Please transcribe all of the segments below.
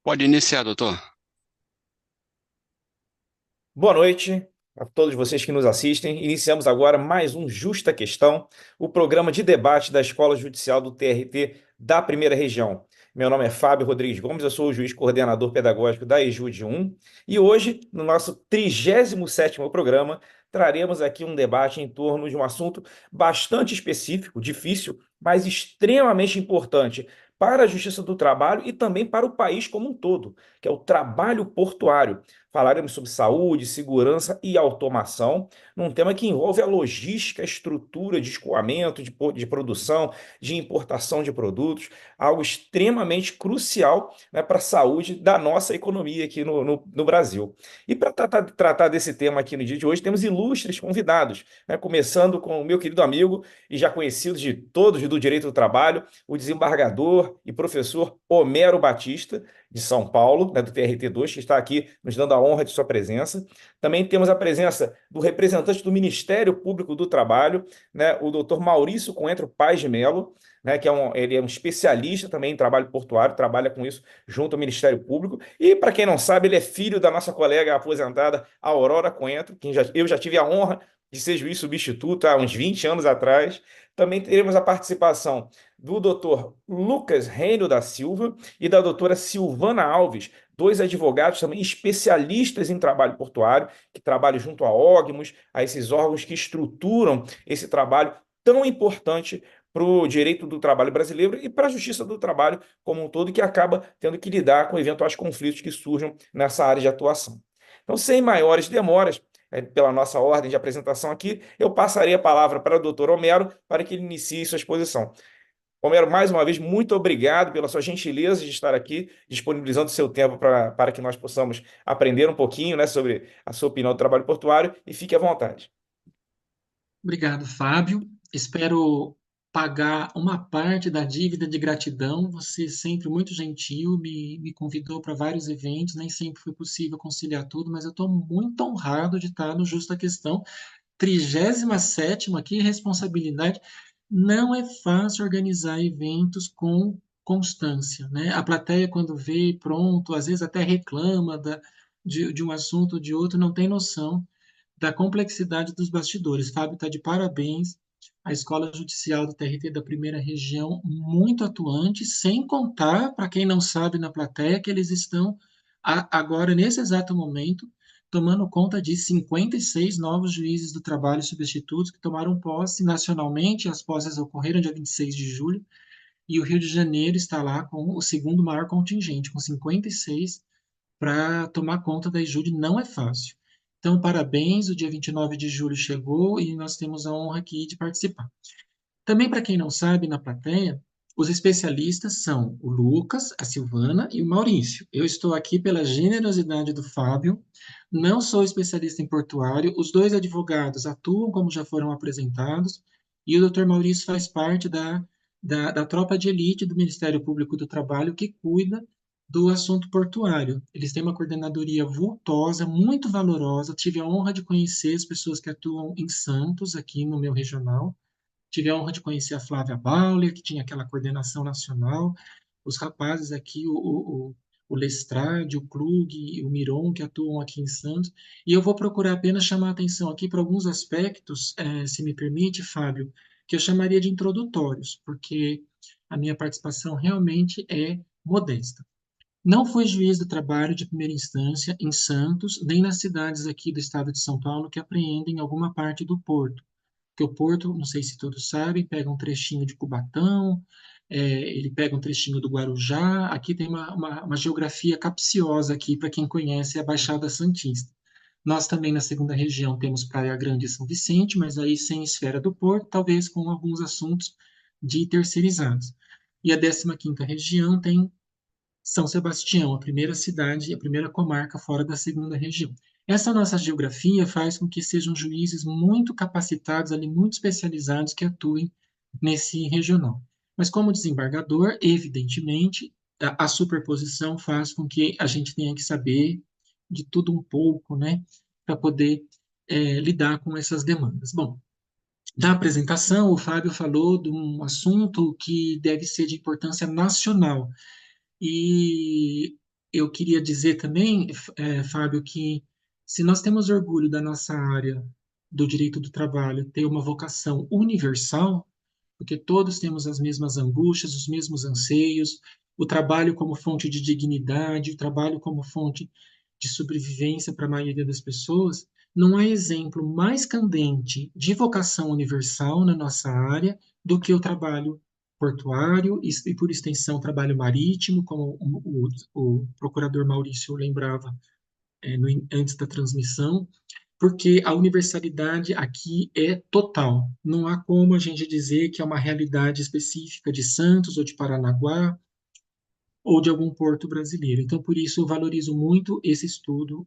Pode iniciar, doutor. Boa noite a todos vocês que nos assistem. Iniciamos agora mais um Justa Questão, o programa de debate da Escola Judicial do TRT da Primeira Região. Meu nome é Fábio Rodrigues Gomes, eu sou o juiz coordenador pedagógico da EJUD 1 e hoje, no nosso 37º programa, traremos aqui um debate em torno de um assunto bastante específico, difícil, mas extremamente importante para a Justiça do Trabalho e também para o país como um todo, que é o trabalho portuário. Falaremos sobre saúde, segurança e automação, num tema que envolve a logística, a estrutura de escoamento, de produção, de importação de produtos, algo extremamente crucial, né, para a saúde da nossa economia aqui no Brasil. E para tratar desse tema aqui no dia de hoje, temos ilustres convidados, né, começando com o meu querido amigo e já conhecido de todos do direito do trabalho, o desembargador e professor Homero Batista, de São Paulo, né, do TRT2, que está aqui nos dando a honra de sua presença. Também temos a presença do representante do Ministério Público do Trabalho, né, o doutor Maurício Coentro Paz de Mello, né, ele é um especialista também em trabalho portuário, trabalha com isso junto ao Ministério Público. E, para quem não sabe, ele é filho da nossa colega aposentada Aurora Coentro, eu já tive a honra de ser juiz substituto há uns 20 anos atrás. Também teremos a participação do doutor Lucas Reino da Silva e da doutora Silvana Alves, dois advogados também especialistas em trabalho portuário, que trabalham junto à OGMOS, a esses órgãos que estruturam esse trabalho tão importante para o direito do trabalho brasileiro e para a justiça do trabalho como um todo, que acaba tendo que lidar com eventuais conflitos que surjam nessa área de atuação. Então, sem maiores demoras, pela nossa ordem de apresentação aqui, eu passarei a palavra para o doutor Homero para que ele inicie sua exposição. Homero, mais uma vez, muito obrigado pela sua gentileza de estar aqui, disponibilizando seu tempo para que nós possamos aprender um pouquinho, né, sobre a sua opinião do trabalho portuário, e fique à vontade. Obrigado, Fábio. Espero pagar uma parte da dívida de gratidão. Você é sempre muito gentil, me convidou para vários eventos, nem sempre foi possível conciliar tudo, mas eu estou muito honrado de estar no Justa Questão. 37ª, que responsabilidade. Não é fácil organizar eventos com constância, né? A plateia, quando vê, pronto, às vezes até reclama de um assunto ou de outro, não tem noção da complexidade dos bastidores. Fábio está de parabéns. A Escola Judicial do TRT da Primeira Região, muito atuante, sem contar, para quem não sabe na plateia, que eles estão agora, nesse exato momento, tomando conta de 56 novos juízes do trabalho substitutos que tomaram posse nacionalmente. As posses ocorreram dia 26 de julho, e o Rio de Janeiro está lá com o segundo maior contingente, com 56, para tomar conta da EJUD não é fácil. Então, parabéns, o dia 29 de julho chegou e nós temos a honra aqui de participar. Também, para quem não sabe, na plateia, os especialistas são o Lucas, a Silvana e o Maurício. Eu estou aqui pela generosidade do Fábio, não sou especialista em portuário, os dois advogados atuam como já foram apresentados, e o doutor Maurício faz parte da tropa de elite do Ministério Público do Trabalho que cuida do assunto portuário. Eles têm uma coordenadoria vultosa, muito valorosa. Tive a honra de conhecer as pessoas que atuam em Santos, aqui no meu regional. Tive a honra de conhecer a Flávia Bauer, que tinha aquela coordenação nacional, os rapazes aqui, o Lestrade, o Klug e o Miron, que atuam aqui em Santos. E eu vou procurar apenas chamar a atenção aqui para alguns aspectos, se me permite, Fábio, que eu chamaria de introdutórios, porque a minha participação realmente é modesta. Não fui juiz do trabalho de primeira instância em Santos, nem nas cidades aqui do estado de São Paulo que apreendem alguma parte do porto. Porque o Porto, não sei se todos sabem, pega um trechinho de Cubatão, ele pega um trechinho do Guarujá. Aqui tem uma geografia capciosa aqui para quem conhece a Baixada Santista. Nós também na segunda região temos Praia Grande e São Vicente, mas aí sem esfera do Porto, talvez com alguns assuntos de terceirizados. E a 15ª região tem São Sebastião, a primeira cidade, a primeira comarca fora da segunda região. Essa nossa geografia faz com que sejam juízes muito capacitados, ali, muito especializados, que atuem nesse regional. Mas como desembargador, evidentemente, a superposição faz com que a gente tenha que saber de tudo um pouco, né, para poder lidar com essas demandas. Bom, na apresentação, o Fábio falou de um assunto que deve ser de importância nacional, e eu queria dizer também, Fábio, que se nós temos orgulho da nossa área do direito do trabalho ter uma vocação universal, porque todos temos as mesmas angústias, os mesmos anseios, o trabalho como fonte de dignidade, o trabalho como fonte de sobrevivência para a maioria das pessoas, não há exemplo mais candente de vocação universal na nossa área do que o trabalho portuário e, por extensão, trabalho marítimo, como o procurador Maurício lembrava antes da transmissão, porque a universalidade aqui é total. Não há como a gente dizer que é uma realidade específica de Santos ou de Paranaguá ou de algum porto brasileiro. Então, por isso, eu valorizo muito esse estudo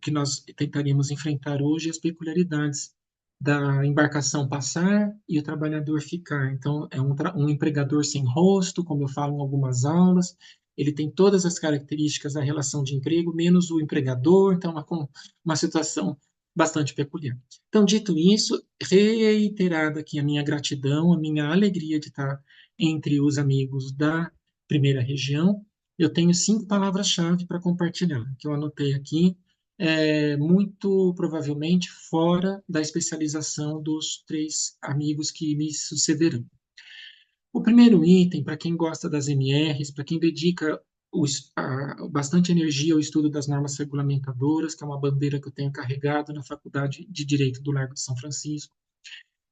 que nós tentaríamos enfrentar hoje, as peculiaridades da embarcação passar e o trabalhador ficar. Então, é um empregador sem rosto, como eu falo em algumas aulas, ele tem todas as características da relação de emprego, menos o empregador, então, uma situação bastante peculiar. Então, dito isso, reiterada aqui a minha gratidão, a minha alegria de estar entre os amigos da primeira região, eu tenho 5 palavras-chave para compartilhar, que eu anotei aqui, muito provavelmente fora da especialização dos 3 amigos que me sucederão. O primeiro item, para quem gosta das MRs, para quem dedica bastante energia ao estudo das normas regulamentadoras, que é uma bandeira que eu tenho carregado na Faculdade de Direito do Largo de São Francisco,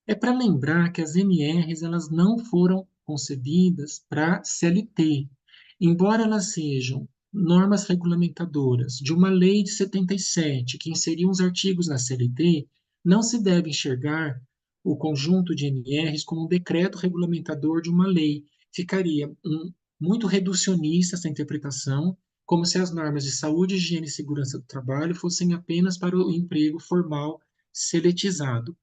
é para lembrar que as MRs elas não foram concebidas para CLT, embora elas sejam normas regulamentadoras de uma lei de 77 que inseriu uns artigos na CLT, não se deve enxergar o conjunto de MRs como um decreto regulamentador de uma lei. Ficaria muito reducionista essa interpretação, como se as normas de saúde, higiene e segurança do trabalho fossem apenas para o emprego formal seletizado.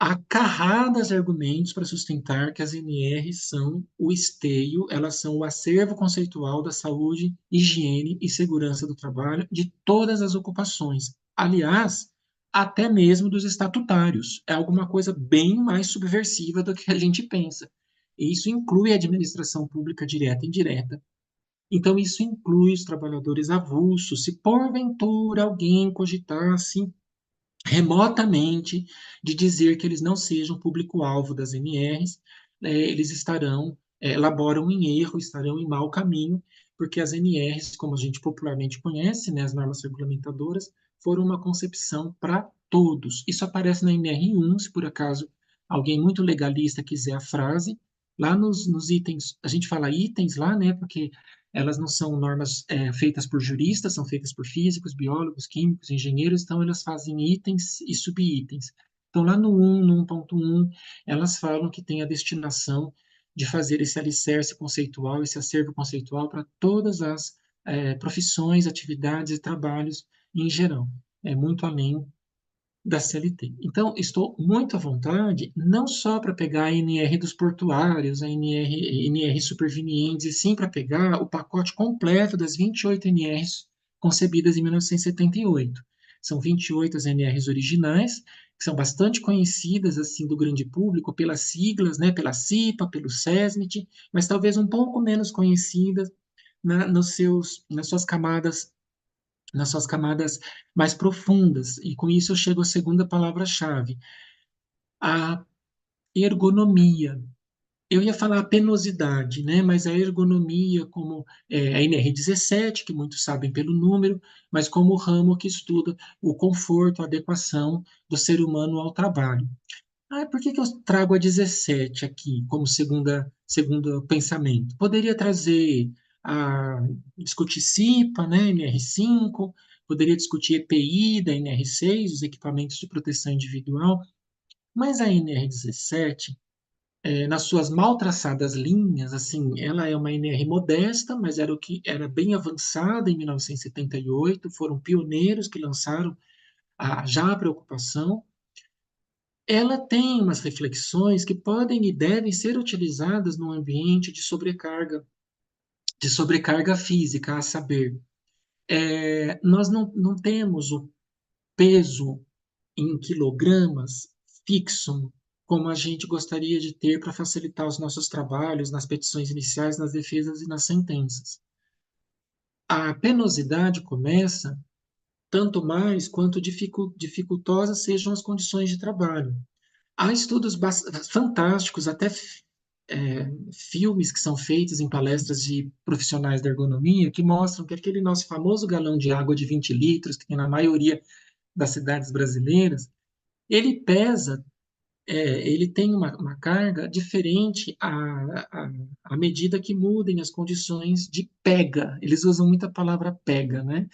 Há carradas de argumentos para sustentar que as NRs são o esteio, elas são o acervo conceitual da saúde, higiene e segurança do trabalho de todas as ocupações. Aliás, até mesmo dos estatutários. É alguma coisa bem mais subversiva do que a gente pensa. E isso inclui a administração pública direta e indireta. Então, isso inclui os trabalhadores avulsos. Se porventura alguém cogitasse remotamente de dizer que eles não sejam público-alvo das NRs, eles elaboram em erro, estarão em mau caminho, porque as NRs, como a gente popularmente conhece, né, as normas regulamentadoras, foram uma concepção para todos. Isso aparece na NR1, se por acaso alguém muito legalista quiser a frase, lá nos itens, a gente fala itens lá, né, porque elas não são normas feitas por juristas, são feitas por físicos, biólogos, químicos, engenheiros, então elas fazem itens e subitens. Então, lá no 1.1, elas falam que tem a destinação de fazer esse alicerce conceitual, esse acervo conceitual para todas as profissões, atividades e trabalhos em geral. É muito além da CLT. Então, estou muito à vontade, não só para pegar a NR dos portuários, a NR supervenientes, e sim para pegar o pacote completo das 28 NRs concebidas em 1978. São 28 as NRs originais, que são bastante conhecidas assim do grande público pelas siglas, né, pela CIPA, pelo SESMIT, mas talvez um pouco menos conhecidas nas suas camadas mais profundas. E com isso eu chego à segunda palavra-chave, a ergonomia. Eu ia falar a penosidade, né? Mas a ergonomia, como a NR17, que muitos sabem pelo número, mas como o ramo que estuda o conforto, a adequação do ser humano ao trabalho. Por que que eu trago a 17 aqui como segundo pensamento? Poderia trazer a discutir CIPA, né, NR5, poderia discutir EPI da NR6, os equipamentos de proteção individual, mas a NR17, nas suas mal traçadas linhas, assim, ela é uma NR modesta, mas era o que era bem avançada em 1978, foram pioneiros que lançaram já a preocupação. Ela tem umas reflexões que podem e devem ser utilizadas num ambiente de sobrecarga física, a saber, nós não temos o peso em quilogramas fixo como a gente gostaria de ter para facilitar os nossos trabalhos nas petições iniciais, nas defesas e nas sentenças. A penosidade começa tanto mais quanto dificultosas sejam as condições de trabalho. Há estudos fantásticos, até filmes que são feitos em palestras de profissionais da ergonomia, que mostram que aquele nosso famoso galão de água de 20 litros, que tem na maioria das cidades brasileiras, ele pesa, ele tem uma carga diferente à medida que mudem as condições de pega. Eles usam muito a palavra pega, né?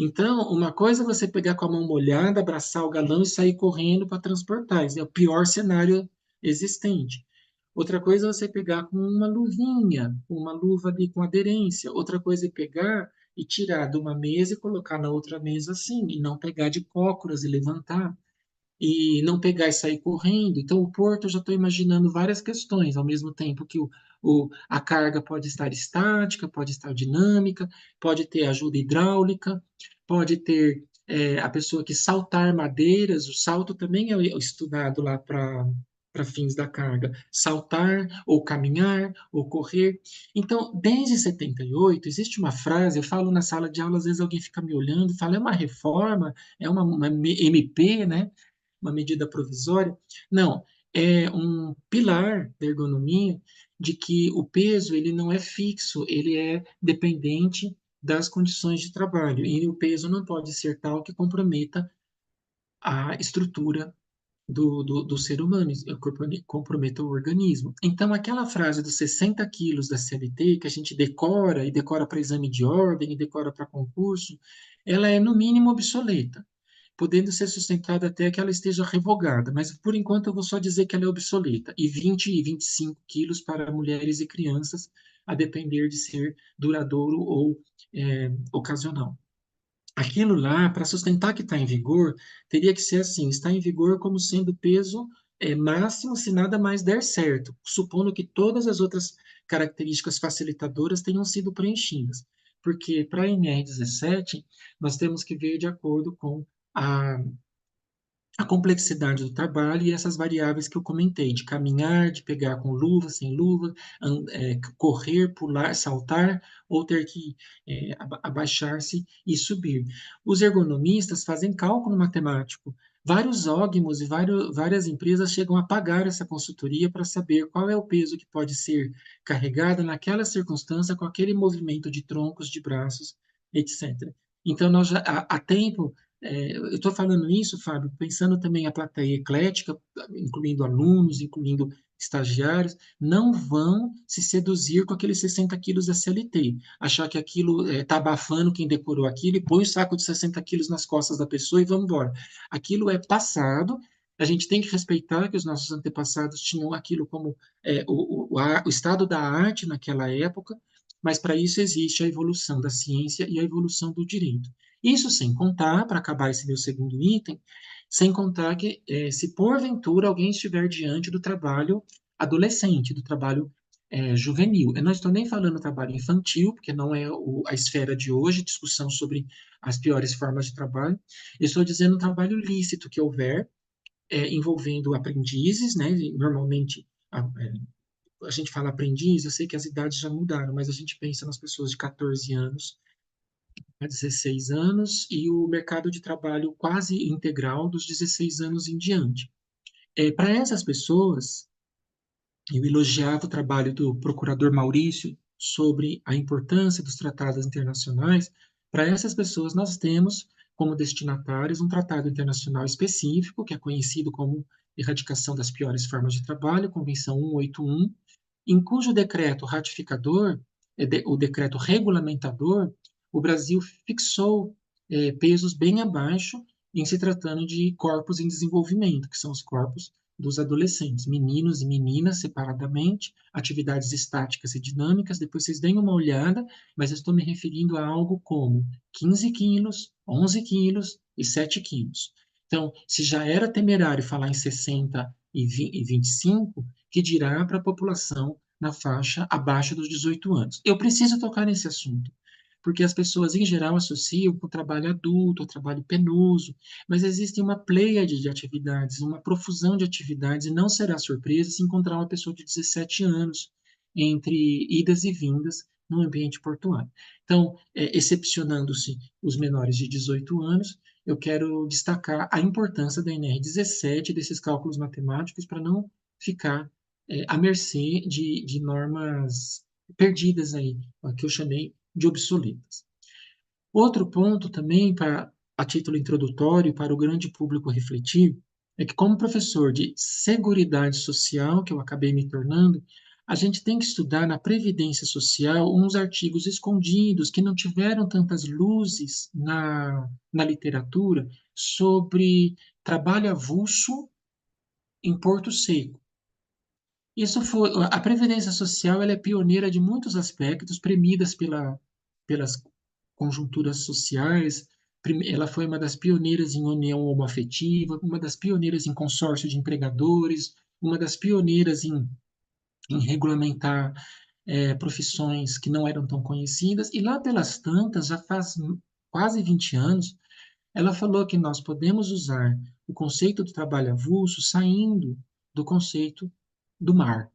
Então, uma coisa é você pegar com a mão molhada, abraçar o galão e sair correndo para transportar. Esse é o pior cenário existente. Outra coisa é você pegar com uma luvinha, uma luva ali com aderência. Outra coisa é pegar e tirar de uma mesa e colocar na outra mesa assim, e não pegar de cócoras e levantar e não pegar e sair correndo. Então, o porto, eu já estou imaginando várias questões, ao mesmo tempo que a carga pode estar estática, pode estar dinâmica, pode ter ajuda hidráulica, pode ter a pessoa que saltar madeiras, o salto também é estudado lá para fins da carga, saltar, ou caminhar, ou correr. Então, desde 78, existe uma frase, eu falo na sala de aula, às vezes alguém fica me olhando e fala, é uma reforma, é uma MP, né? Uma medida provisória. Não, é um pilar da ergonomia de que o peso ele não é fixo, ele é dependente das condições de trabalho. E o peso não pode ser tal que comprometa a estrutura do ser humano, comprometa o organismo. Então, aquela frase dos 60 quilos da CLT, que a gente decora, e decora para exame de ordem, e decora para concurso, ela é, no mínimo, obsoleta, podendo ser sustentada até que ela esteja revogada, mas por enquanto eu vou só dizer que ela é obsoleta, e 20 e 25 quilos para mulheres e crianças, a depender de ser duradouro ou ocasional. Aquilo lá, para sustentar que está em vigor, teria que ser assim: está em vigor como sendo peso máximo se nada mais der certo, supondo que todas as outras características facilitadoras tenham sido preenchidas. Porque para a NR17, nós temos que ver de acordo com a a complexidade do trabalho e essas variáveis que eu comentei, de caminhar, de pegar com luva, sem luva, correr, pular, saltar, ou ter que abaixar-se e subir. Os ergonomistas fazem cálculo matemático. Vários ógmos e várias empresas chegam a pagar essa consultoria para saber qual é o peso que pode ser carregado naquela circunstância, com aquele movimento de troncos, de braços, etc. Então, nós já, há tempo eu estou falando isso, Fábio, pensando também a plateia eclética, incluindo alunos, incluindo estagiários, não vão se seduzir com aqueles 60 quilos da CLT, achar que aquilo está abafando quem decorou aquilo e põe o saco de 60 quilos nas costas da pessoa e vamos embora. Aquilo é passado, a gente tem que respeitar que os nossos antepassados tinham aquilo como o estado da arte naquela época, mas para isso existe a evolução da ciência e a evolução do direito. Isso sem contar, para acabar esse meu segundo item, sem contar que se porventura alguém estiver diante do trabalho adolescente, do trabalho juvenil. Eu não estou nem falando trabalho infantil, porque não é a esfera de hoje, discussão sobre as piores formas de trabalho. Eu estou dizendo trabalho lícito que houver, envolvendo aprendizes, né? Normalmente a gente fala aprendiz, eu sei que as idades já mudaram, mas a gente pensa nas pessoas de 14 anos a 16 anos e o mercado de trabalho quase integral dos 16 anos em diante. Para essas pessoas, eu elogiava o trabalho do procurador Maurício sobre a importância dos tratados internacionais. Para essas pessoas, nós temos como destinatários um tratado internacional específico, que é conhecido como Erradicação das Piores Formas de Trabalho, Convenção 181, em cujo decreto ratificador, o decreto regulamentador, o Brasil fixou pesos bem abaixo em se tratando de corpos em desenvolvimento, que são os corpos dos adolescentes, meninos e meninas separadamente, atividades estáticas e dinâmicas. Depois vocês deem uma olhada, mas eu estou me referindo a algo como 15 quilos, 11 quilos e 7 quilos. Então, se já era temerário falar em 60 e 25, que dirá para a população na faixa abaixo dos 18 anos. Eu preciso tocar nesse assunto, porque as pessoas, em geral, associam com o trabalho adulto, o trabalho penoso, mas existe uma pleiade de atividades, uma profusão de atividades, e não será surpresa se encontrar uma pessoa de 17 anos, entre idas e vindas, no ambiente portuário. Então, excepcionando-se os menores de 18 anos, eu quero destacar a importância da NR17, desses cálculos matemáticos, para não ficar à mercê de normas perdidas aí, que eu chamei de obsoletas. Outro ponto também, a título introdutório, para o grande público refletir, é que, como professor de Seguridade Social, que eu acabei me tornando, a gente tem que estudar na Previdência Social uns artigos escondidos que não tiveram tantas luzes na literatura sobre trabalho avulso em Porto Seco. A Previdência Social ela é pioneira de muitos aspectos, premidas pelas conjunturas sociais. Ela foi uma das pioneiras em união homoafetiva, uma das pioneiras em consórcio de empregadores, uma das pioneiras em regulamentar profissões que não eram tão conhecidas. E lá pelas tantas, já faz quase 20 anos, ela falou que nós podemos usar o conceito do trabalho avulso saindo do conceito do mar,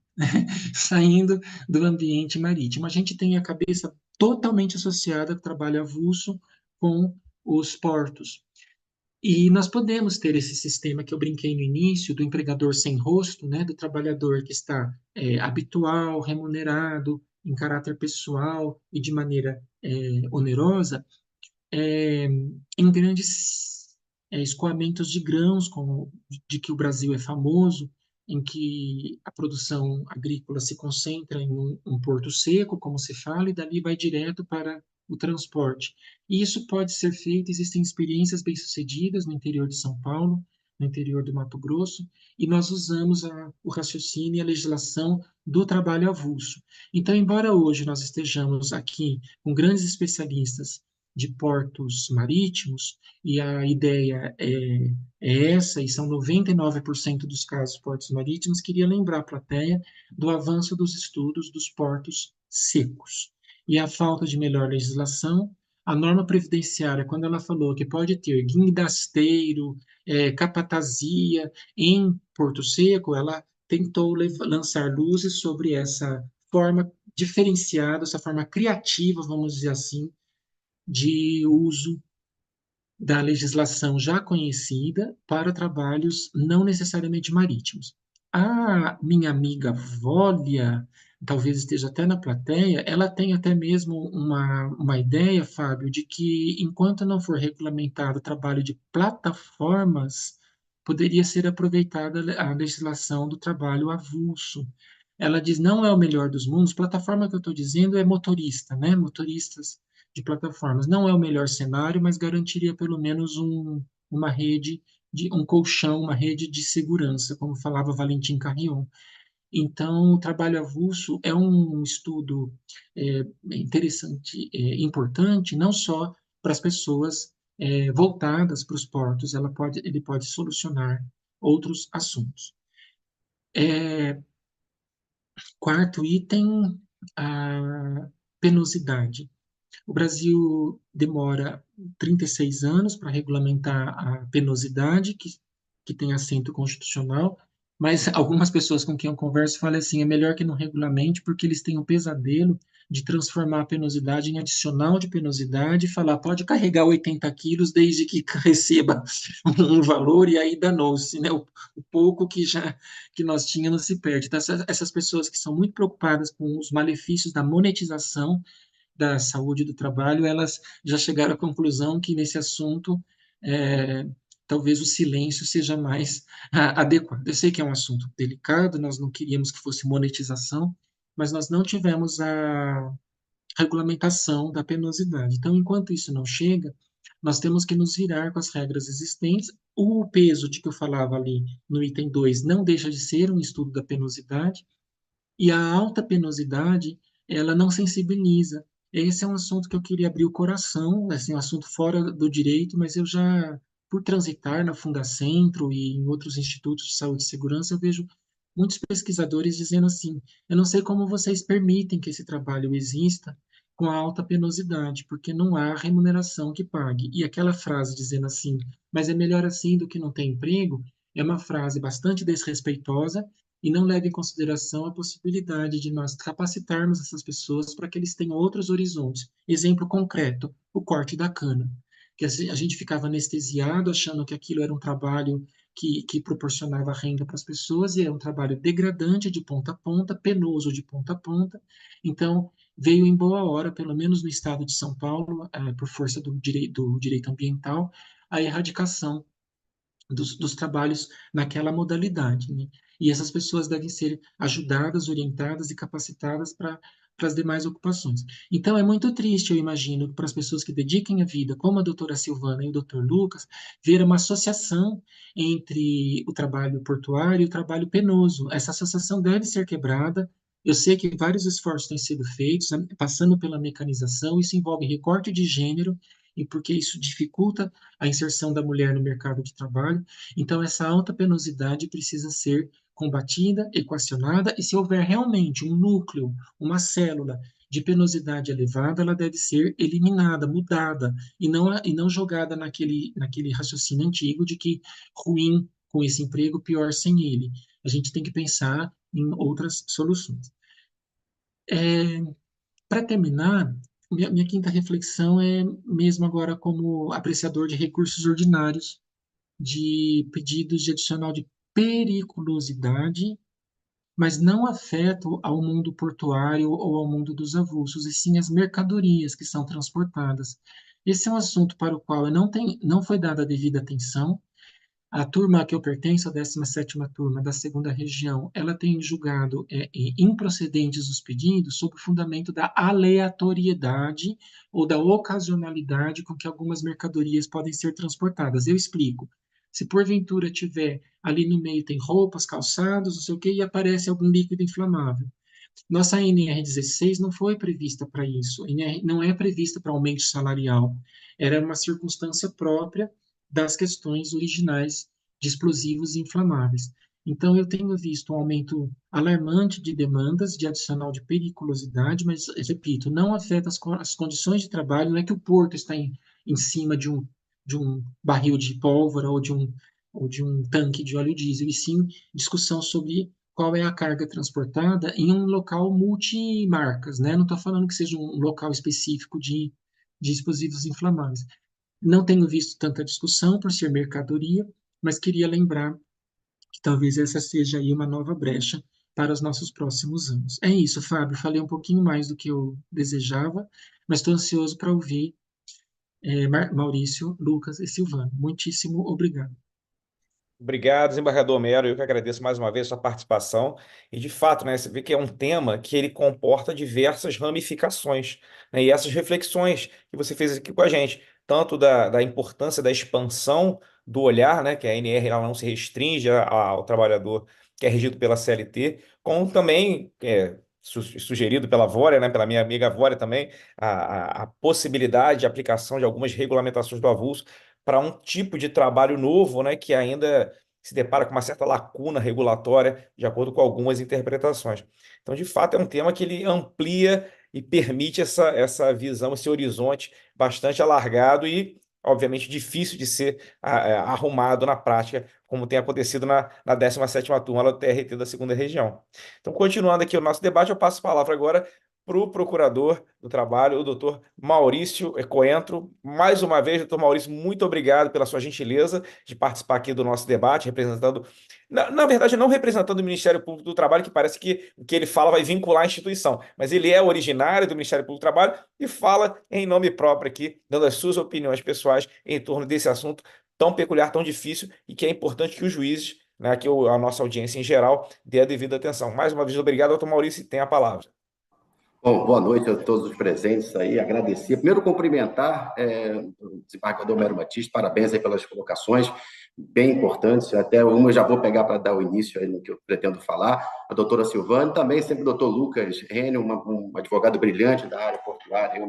saindo do ambiente marítimo. A gente tem a cabeça totalmente associada ao trabalho avulso com os portos. E nós podemos ter esse sistema que eu brinquei no início, do empregador sem rosto, né, do trabalhador que está habitual, remunerado, em caráter pessoal e de maneira onerosa, em grandes escoamentos de grãos, como de que o Brasil é famoso, em que a produção agrícola se concentra em um porto seco, como se fala, e dali vai direto para o transporte. E isso pode ser feito, existem experiências bem-sucedidas no interior de São Paulo, no interior do Mato Grosso, e nós usamos o raciocínio e a legislação do trabalho avulso. Então, embora hoje nós estejamos aqui com grandes especialistas de portos marítimos, e a ideia é essa, e são 99% dos casos portos marítimos, queria lembrar a plateia do avanço dos estudos dos portos secos. E a falta de melhor legislação, a norma previdenciária, quando ela falou que pode ter guindasteiro, capatazia em Porto Seco, ela tentou lançar luzes sobre essa forma diferenciada, essa forma criativa, vamos dizer assim, de uso da legislação já conhecida para trabalhos não necessariamente marítimos. A minha amiga Vólia, talvez esteja até na plateia, ela tem até mesmo uma ideia, Fábio, de que enquanto não for regulamentado o trabalho de plataformas, poderia ser aproveitada a legislação do trabalho avulso. Ela diz, não é o melhor dos mundos, plataforma que eu estou dizendo é motorista, né? Motoristas de plataformas. Não é o melhor cenário, mas garantiria pelo menos uma rede, um colchão, uma rede de segurança, como falava Valentim Carrion. Então, o trabalho avulso é um estudo interessante, importante, não só para as pessoas voltadas para os portos, ele pode solucionar outros assuntos. Quarto item, a penosidade. O Brasil demora 36 anos para regulamentar a penosidade, que tem assento constitucional, mas algumas pessoas com quem eu converso falam assim, é melhor que não regulamente, porque eles têm um pesadelo de transformar a penosidade em adicional de penosidade e falar, pode carregar 80 quilos desde que receba um valor, e aí danou-se, né? O pouco que nós tínhamos se perde. Então, essas pessoas que são muito preocupadas com os malefícios da monetização da saúde do trabalho, elas já chegaram à conclusão que nesse assunto talvez o silêncio seja mais adequado. Eu sei que é um assunto delicado, nós não queríamos que fosse monetização, mas nós não tivemos a regulamentação da penosidade. Então, enquanto isso não chega, nós temos que nos virar com as regras existentes. O peso de que eu falava ali no item 2 não deixa de ser um estudo da penosidade, e a alta penosidade, ela não sensibiliza. Esse é um assunto que eu queria abrir o coração, assim, um assunto fora do direito, mas eu já, por transitar na Fundacentro e em outros institutos de saúde e segurança, eu vejo muitos pesquisadores dizendo assim, eu não sei como vocês permitem que esse trabalho exista com a alta penosidade, porque não há remuneração que pague. E aquela frase dizendo assim, mas é melhor assim do que não ter emprego, é uma frase bastante desrespeitosa e não leva em consideração a possibilidade de nós capacitarmos essas pessoas para que eles tenham outros horizontes. Exemplo concreto, o corte da cana, que a gente ficava anestesiado achando que aquilo era um trabalho que proporcionava renda para as pessoas, e é um trabalho degradante de ponta a ponta, penoso de ponta a ponta. Então, veio em boa hora, pelo menos no estado de São Paulo, por força do direito ambiental, a erradicação dos trabalhos naquela modalidade, né? E essas pessoas devem ser ajudadas, orientadas e capacitadas para as demais ocupações. Então, é muito triste, eu imagino, para as pessoas que dediquem a vida, como a doutora Silvana e o doutor Lucas, ver uma associação entre o trabalho portuário e o trabalho penoso. Essa associação deve ser quebrada. Eu sei que vários esforços têm sido feitos, né, passando pela mecanização. Isso envolve recorte de gênero, e porque isso dificulta a inserção da mulher no mercado de trabalho. Então, essa alta penosidade precisa ser combatida, equacionada, e se houver realmente um núcleo, uma célula de penosidade elevada, ela deve ser eliminada, mudada, e não jogada naquele raciocínio antigo de que ruim com esse emprego, pior sem ele. A gente tem que pensar em outras soluções. Para terminar, minha quinta reflexão é mesmo agora como apreciador de recursos ordinários, de pedidos de adicional de periculosidade, mas não afetam ao mundo portuário ou ao mundo dos avulsos, e sim as mercadorias que são transportadas. Esse é um assunto para o qual não foi dada a devida atenção. A turma a que eu pertenço, a 17ª turma da segunda região, ela tem julgado improcedentes os pedidos sob o fundamento da aleatoriedade ou da ocasionalidade com que algumas mercadorias podem ser transportadas. Eu explico. Se porventura tiver ali no meio, tem roupas, calçados, não sei o quê, e aparece algum líquido inflamável. Nossa NR16 não foi prevista para isso, não é prevista para aumento salarial. Era uma circunstância própria das questões originais de explosivos e inflamáveis. Então, eu tenho visto um aumento alarmante de demandas de adicional de periculosidade, mas, repito, não afeta as condições de trabalho, não é que o porto está em cima de um barril de pólvora ou de um tanque de óleo diesel, e sim discussão sobre qual é a carga transportada em um local multimarcas, né? Não estou falando que seja um local específico de explosivos inflamáveis. Não tenho visto tanta discussão por ser mercadoria, mas queria lembrar que talvez essa seja aí uma nova brecha para os nossos próximos anos. É isso, Fábio. Falei um pouquinho mais do que eu desejava, mas estou ansioso para ouvir Maurício, Lucas e Silvano. Muitíssimo obrigado. Obrigado, desembargador Mero. Eu que agradeço mais uma vez a sua participação. E, de fato, né, você vê que é um tema que ele comporta diversas ramificações, né, e essas reflexões que você fez aqui com a gente, tanto da importância da expansão do olhar, né, que a ANR ela não se restringe ao trabalhador que é regido pela CLT, como também sugerido pela Vória, né, pela minha amiga Vória também, a possibilidade de aplicação de algumas regulamentações do avulso para um tipo de trabalho novo, né, que ainda se depara com uma certa lacuna regulatória, de acordo com algumas interpretações. Então, de fato, é um tema que ele amplia e permite essa visão, esse horizonte bastante alargado e, obviamente, difícil de ser arrumado na prática, como tem acontecido na 17ª turma do TRT da segunda região. Então, continuando aqui o nosso debate, eu passo a palavra agora para o procurador do trabalho, o doutor Maurício Coentro. Mais uma vez, doutor Maurício, muito obrigado pela sua gentileza de participar aqui do nosso debate, representando, na verdade, não representando o Ministério Público do Trabalho, que parece que o que ele fala vai vincular a instituição, mas ele é originário do Ministério Público do Trabalho e fala em nome próprio aqui, dando as suas opiniões pessoais em torno desse assunto tão peculiar, tão difícil, e que é importante que os juízes, né, que a nossa audiência em geral, dê a devida atenção. Mais uma vez, obrigado, doutor Maurício, e tem a palavra. Bom, boa noite a todos os presentes aí, agradecer. Primeiro, cumprimentar o desembargador Mero Batista, parabéns aí pelas colocações, bem importantes, até uma eu já vou pegar para dar o início aí no que eu pretendo falar, a doutora Silvana, também sempre o doutor Lucas Renner, um advogado brilhante da área portuária,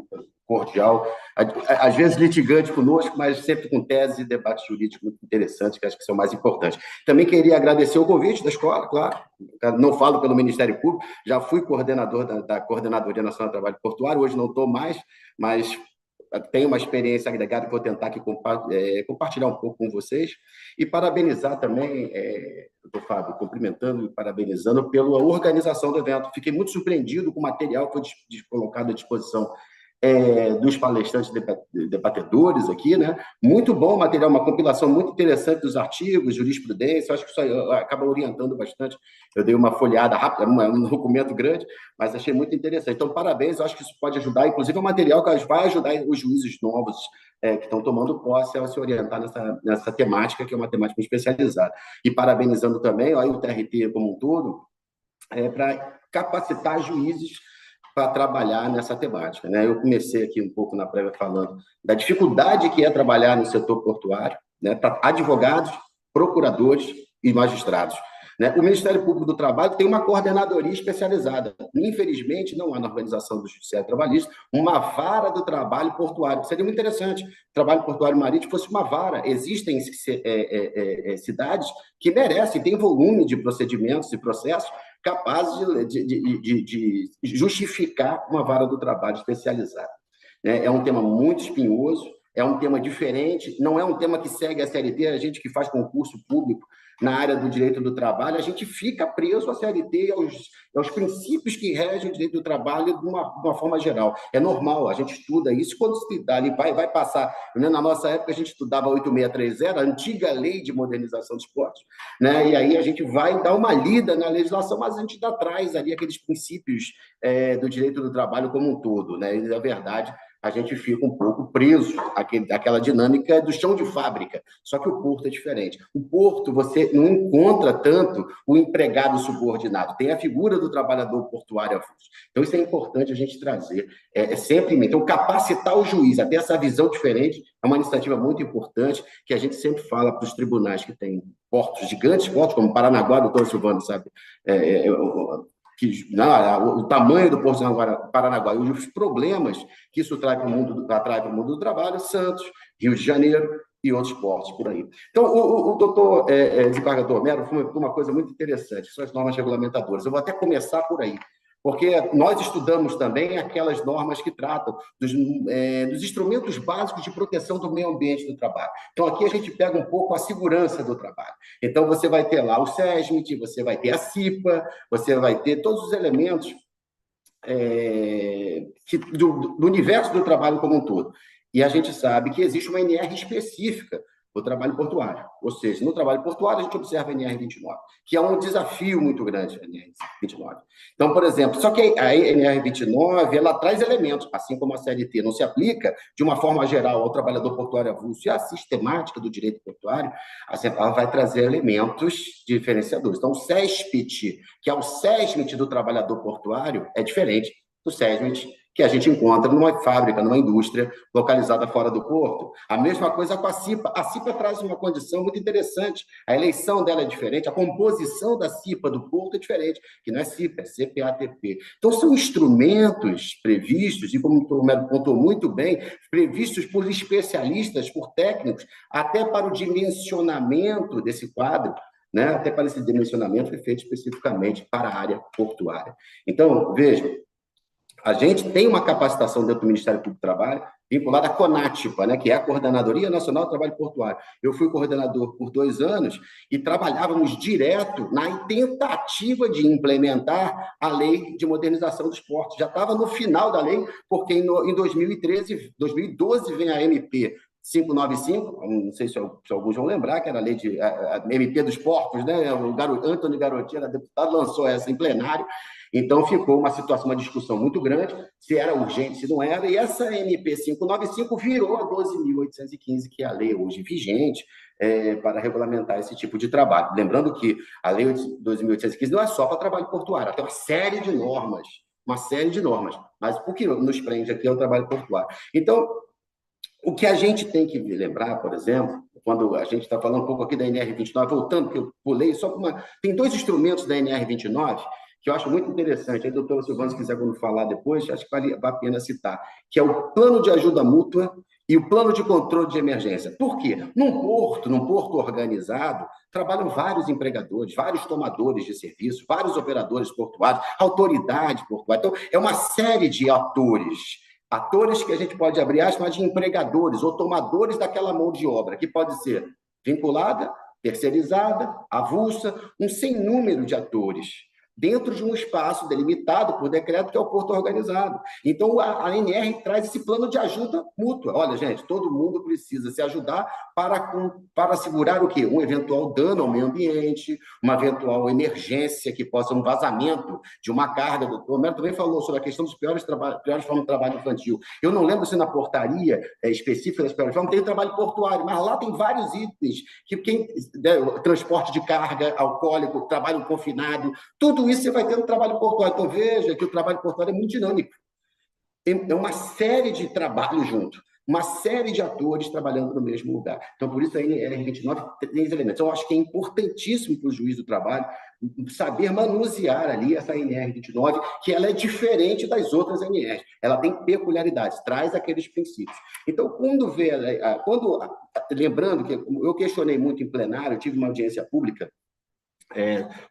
cordial, às vezes litigante conosco, mas sempre com teses e debates jurídicos muito interessantes, que acho que são mais importantes. Também queria agradecer o convite da escola, claro, não falo pelo Ministério Público, já fui coordenador da Coordenadoria Nacional do Trabalho Portuário, hoje não estou mais, mas tenho uma experiência agregada que vou tentar aqui compartilhar um pouco com vocês, e parabenizar também, doutor Fábio, cumprimentando e parabenizando pela organização do evento. Fiquei muito surpreendido com o material que foi colocado à disposição dos palestrantes debatedores aqui, né? Muito bom o material, uma compilação muito interessante dos artigos, jurisprudência, acho que isso acaba orientando bastante. Eu dei uma folheada rápida, um documento grande, mas achei muito interessante. Então, parabéns, eu acho que isso pode ajudar, inclusive é um material que vai ajudar os juízes novos que estão tomando posse a se orientar nessa temática, que é uma temática especializada. E parabenizando também aí o TRT como um todo, para capacitar juízes para trabalhar nessa temática, né? Eu comecei aqui um pouco na prévia falando da dificuldade que é trabalhar no setor portuário, né? Para advogados, procuradores e magistrados, né? O Ministério Público do Trabalho tem uma coordenadoria especializada. Infelizmente, não há na organização do Judiciário Trabalhista uma vara do trabalho portuário. Seria muito interessante que o trabalho portuário marítimo fosse uma vara. Existem cidades que merecem, têm volume de procedimentos e processos capazes de justificar uma vara do trabalho especializada. É um tema muito espinhoso, é um tema diferente, não é um tema que segue a CLT, a gente que faz concurso público na área do direito do trabalho, a gente fica preso à CLT e aos princípios que regem o direito do trabalho de uma forma geral. É normal, a gente estuda isso, quando se estudar ali, vai passar, né? Na nossa época a gente estudava 8630, a antiga lei de modernização dos portos, né? E aí a gente vai dar uma lida na legislação, mas a gente ainda traz ali aqueles princípios do direito do trabalho como um todo, né? E, na verdade, a gente fica um pouco preso àquela dinâmica do chão de fábrica. Só que o porto é diferente. O porto, você não encontra tanto o empregado subordinado. Tem a figura do trabalhador portuário avulso. Então, isso é importante a gente trazer sempre. Então, capacitar o juiz a ter essa visão diferente é uma iniciativa muito importante que a gente sempre fala para os tribunais que têm portos gigantes, portos como Paranaguá, doutor Silvano, sabe? O tamanho do Porto de Paranaguá e os problemas que isso atrai para o mundo do trabalho, Santos, Rio de Janeiro e outros portos por aí. Então, o doutor desembargador Melo foi uma coisa muito interessante, são as normas regulamentadoras. Eu vou até começar por aí, porque nós estudamos também aquelas normas que tratam dos instrumentos básicos de proteção do meio ambiente do trabalho. Então, aqui a gente pega um pouco a segurança do trabalho. Então, você vai ter lá o SESMIT, você vai ter a CIPA, você vai ter todos os elementos do universo do trabalho como um todo. E a gente sabe que existe uma NR específica o trabalho portuário. Ou seja, no trabalho portuário, a gente observa a NR29, que é um desafio muito grande, a NR29. Então, por exemplo, só que a NR29, ela traz elementos, assim como a CLT não se aplica de uma forma geral ao trabalhador portuário avulso e à sistemática do direito portuário, ela vai trazer elementos diferenciadores. Então, o SESPIT, que é o SESMIT do trabalhador portuário, é diferente do SESMIT que a gente encontra numa fábrica, numa indústria localizada fora do porto. A mesma coisa com a CIPA. A CIPA traz uma condição muito interessante. A eleição dela é diferente, a composição da CIPA do porto é diferente, que não é CIPA, é CPATP. Então, são instrumentos previstos, e como o doutor Melo pontuou muito bem, previstos por especialistas, por técnicos, até para o dimensionamento desse quadro, né? Até para esse dimensionamento que é feito especificamente para a área portuária. Então, vejam, a gente tem uma capacitação dentro do Ministério Público do Trabalho vinculada à CONATPA, né, que é a Coordenadoria Nacional do Trabalho Portuário. Eu fui coordenador por 2 anos e trabalhávamos direto na tentativa de implementar a Lei de Modernização dos Portos. Já estava no final da lei, porque em 2012 vem a MP 595, não sei se alguns vão lembrar, que era a MP dos Portos, né? O Antônio Garotinho, era deputado, lançou essa em plenário. Então, ficou uma discussão muito grande, se era urgente, se não era, e essa MP 595 virou a 12.815, que é a lei hoje vigente para regulamentar esse tipo de trabalho. Lembrando que a lei 12.815 não é só para trabalho portuário, tem uma série de normas, mas o que nos prende aqui é o trabalho portuário. Então, o que a gente tem que lembrar, por exemplo, quando a gente está falando um pouco aqui da NR29, voltando, que eu pulei, tem 2 instrumentos da NR29 que eu acho muito interessante. Aí, doutor Silvano, se quiser falar depois, acho que vale a pena citar, que é o plano de ajuda mútua e o plano de controle de emergência. Por quê? Num porto organizado, trabalham vários empregadores, vários tomadores de serviço, vários operadores portuários, autoridade portuária. Então, é uma série de atores Atores que a gente pode abrir aspas de empregadores ou tomadores daquela mão de obra, que pode ser vinculada, terceirizada, avulsa, um sem número de atores, dentro de um espaço delimitado por decreto, que é o porto organizado. Então, a ANR traz esse plano de ajuda mútua. Olha, gente, todo mundo precisa se ajudar para assegurar o quê? Um eventual dano ao meio ambiente, uma eventual emergência que possa, um vazamento de uma carga. O Homero também falou sobre a questão dos piores formas de trabalho infantil. Eu não lembro se na portaria específica das piores formas tem o trabalho portuário, mas lá tem vários itens, que transporte de carga, alcoólico, trabalho confinado, tudo isso você vai ter no trabalho portuário. Então, veja que o trabalho portuário é muito dinâmico. É uma série de trabalhos junto, uma série de atores trabalhando no mesmo lugar. Então, por isso a NR29 tem 3 elementos. Eu acho que é importantíssimo para o juiz do trabalho saber manusear ali essa NR29, que ela é diferente das outras NRs. Ela tem peculiaridades, traz aqueles princípios. Então, lembrando que eu questionei muito em plenário, eu tive uma audiência pública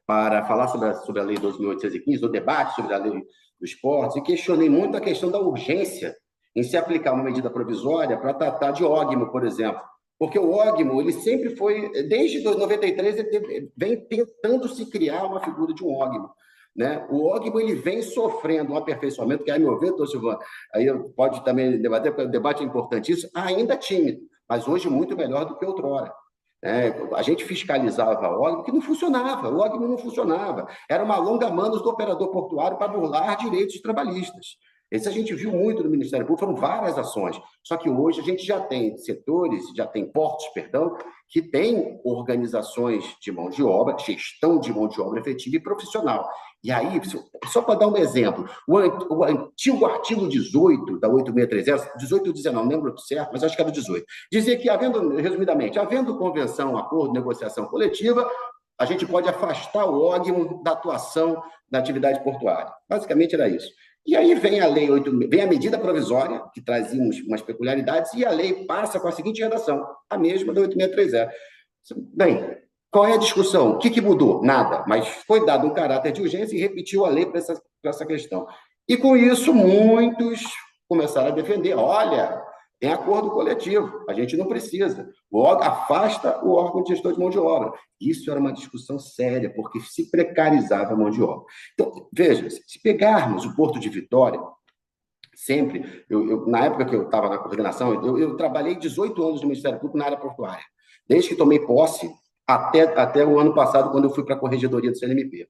para falar sobre a Lei 12.815, no debate sobre a Lei do Esporte, e questionei muito a questão da urgência em se aplicar uma medida provisória para tratar de ógimo, por exemplo. Porque o ógimo, ele sempre foi, desde 93, ele vem tentando se criar uma figura de um ógimo. Né? O ógimo, ele vem sofrendo um aperfeiçoamento, que, a meu ver, doutor Silvano, aí pode também debater, porque o debate é importantíssimo, ainda tímido, mas hoje muito melhor do que outrora. A gente fiscalizava o ógimo que não funcionava, o ógimo não funcionava. Era uma longa manos do operador portuário para burlar direitos trabalhistas. Esse a gente viu muito no Ministério Público, foram várias ações. Só que hoje a gente já tem setores, já tem portos, perdão, que têm organizações de mão de obra, gestão de mão de obra efetiva e profissional. E aí, só para dar um exemplo, o antigo artigo 18 da 8630, 18 ou 19, não lembro certo, mas acho que era 18, dizia que, resumidamente, havendo convenção, acordo, negociação coletiva, a gente pode afastar o ógimo da atuação da atividade portuária. Basicamente era isso. E aí vem a medida provisória, que trazia umas peculiaridades, e a lei passa com a seguinte redação, a mesma da 8630. Bem, qual é a discussão? O que mudou? Nada, mas foi dado um caráter de urgência e repetiu a lei para essa questão. E com isso, muitos começaram a defender, olha, tem acordo coletivo, a gente não precisa. Afasta o órgão de gestor de mão de obra. Isso era uma discussão séria, porque se precarizava a mão de obra. Então, veja, se pegarmos o Porto de Vitória, sempre, na época que eu estava na coordenação, eu trabalhei 18 anos no Ministério Público na área portuária, desde que tomei posse até o ano passado, quando eu fui para a Corregedoria do CNMP,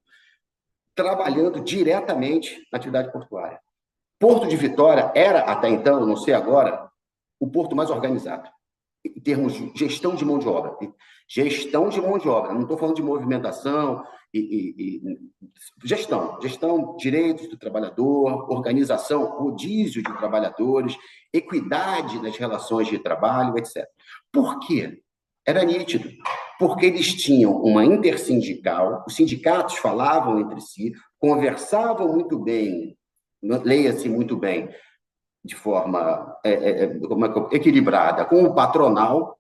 trabalhando diretamente na atividade portuária. Porto de Vitória era, até então, não sei agora, o porto mais organizado, em termos de gestão de mão de obra. Gestão de mão de obra, não estou falando de movimentação, gestão, direitos do trabalhador, organização, rodízio de trabalhadores, equidade nas relações de trabalho, etc. Por quê? Era nítido, porque eles tinham uma intersindical, os sindicatos falavam entre si, conversavam muito bem, leia-se muito bem, de forma equilibrada com o patronal,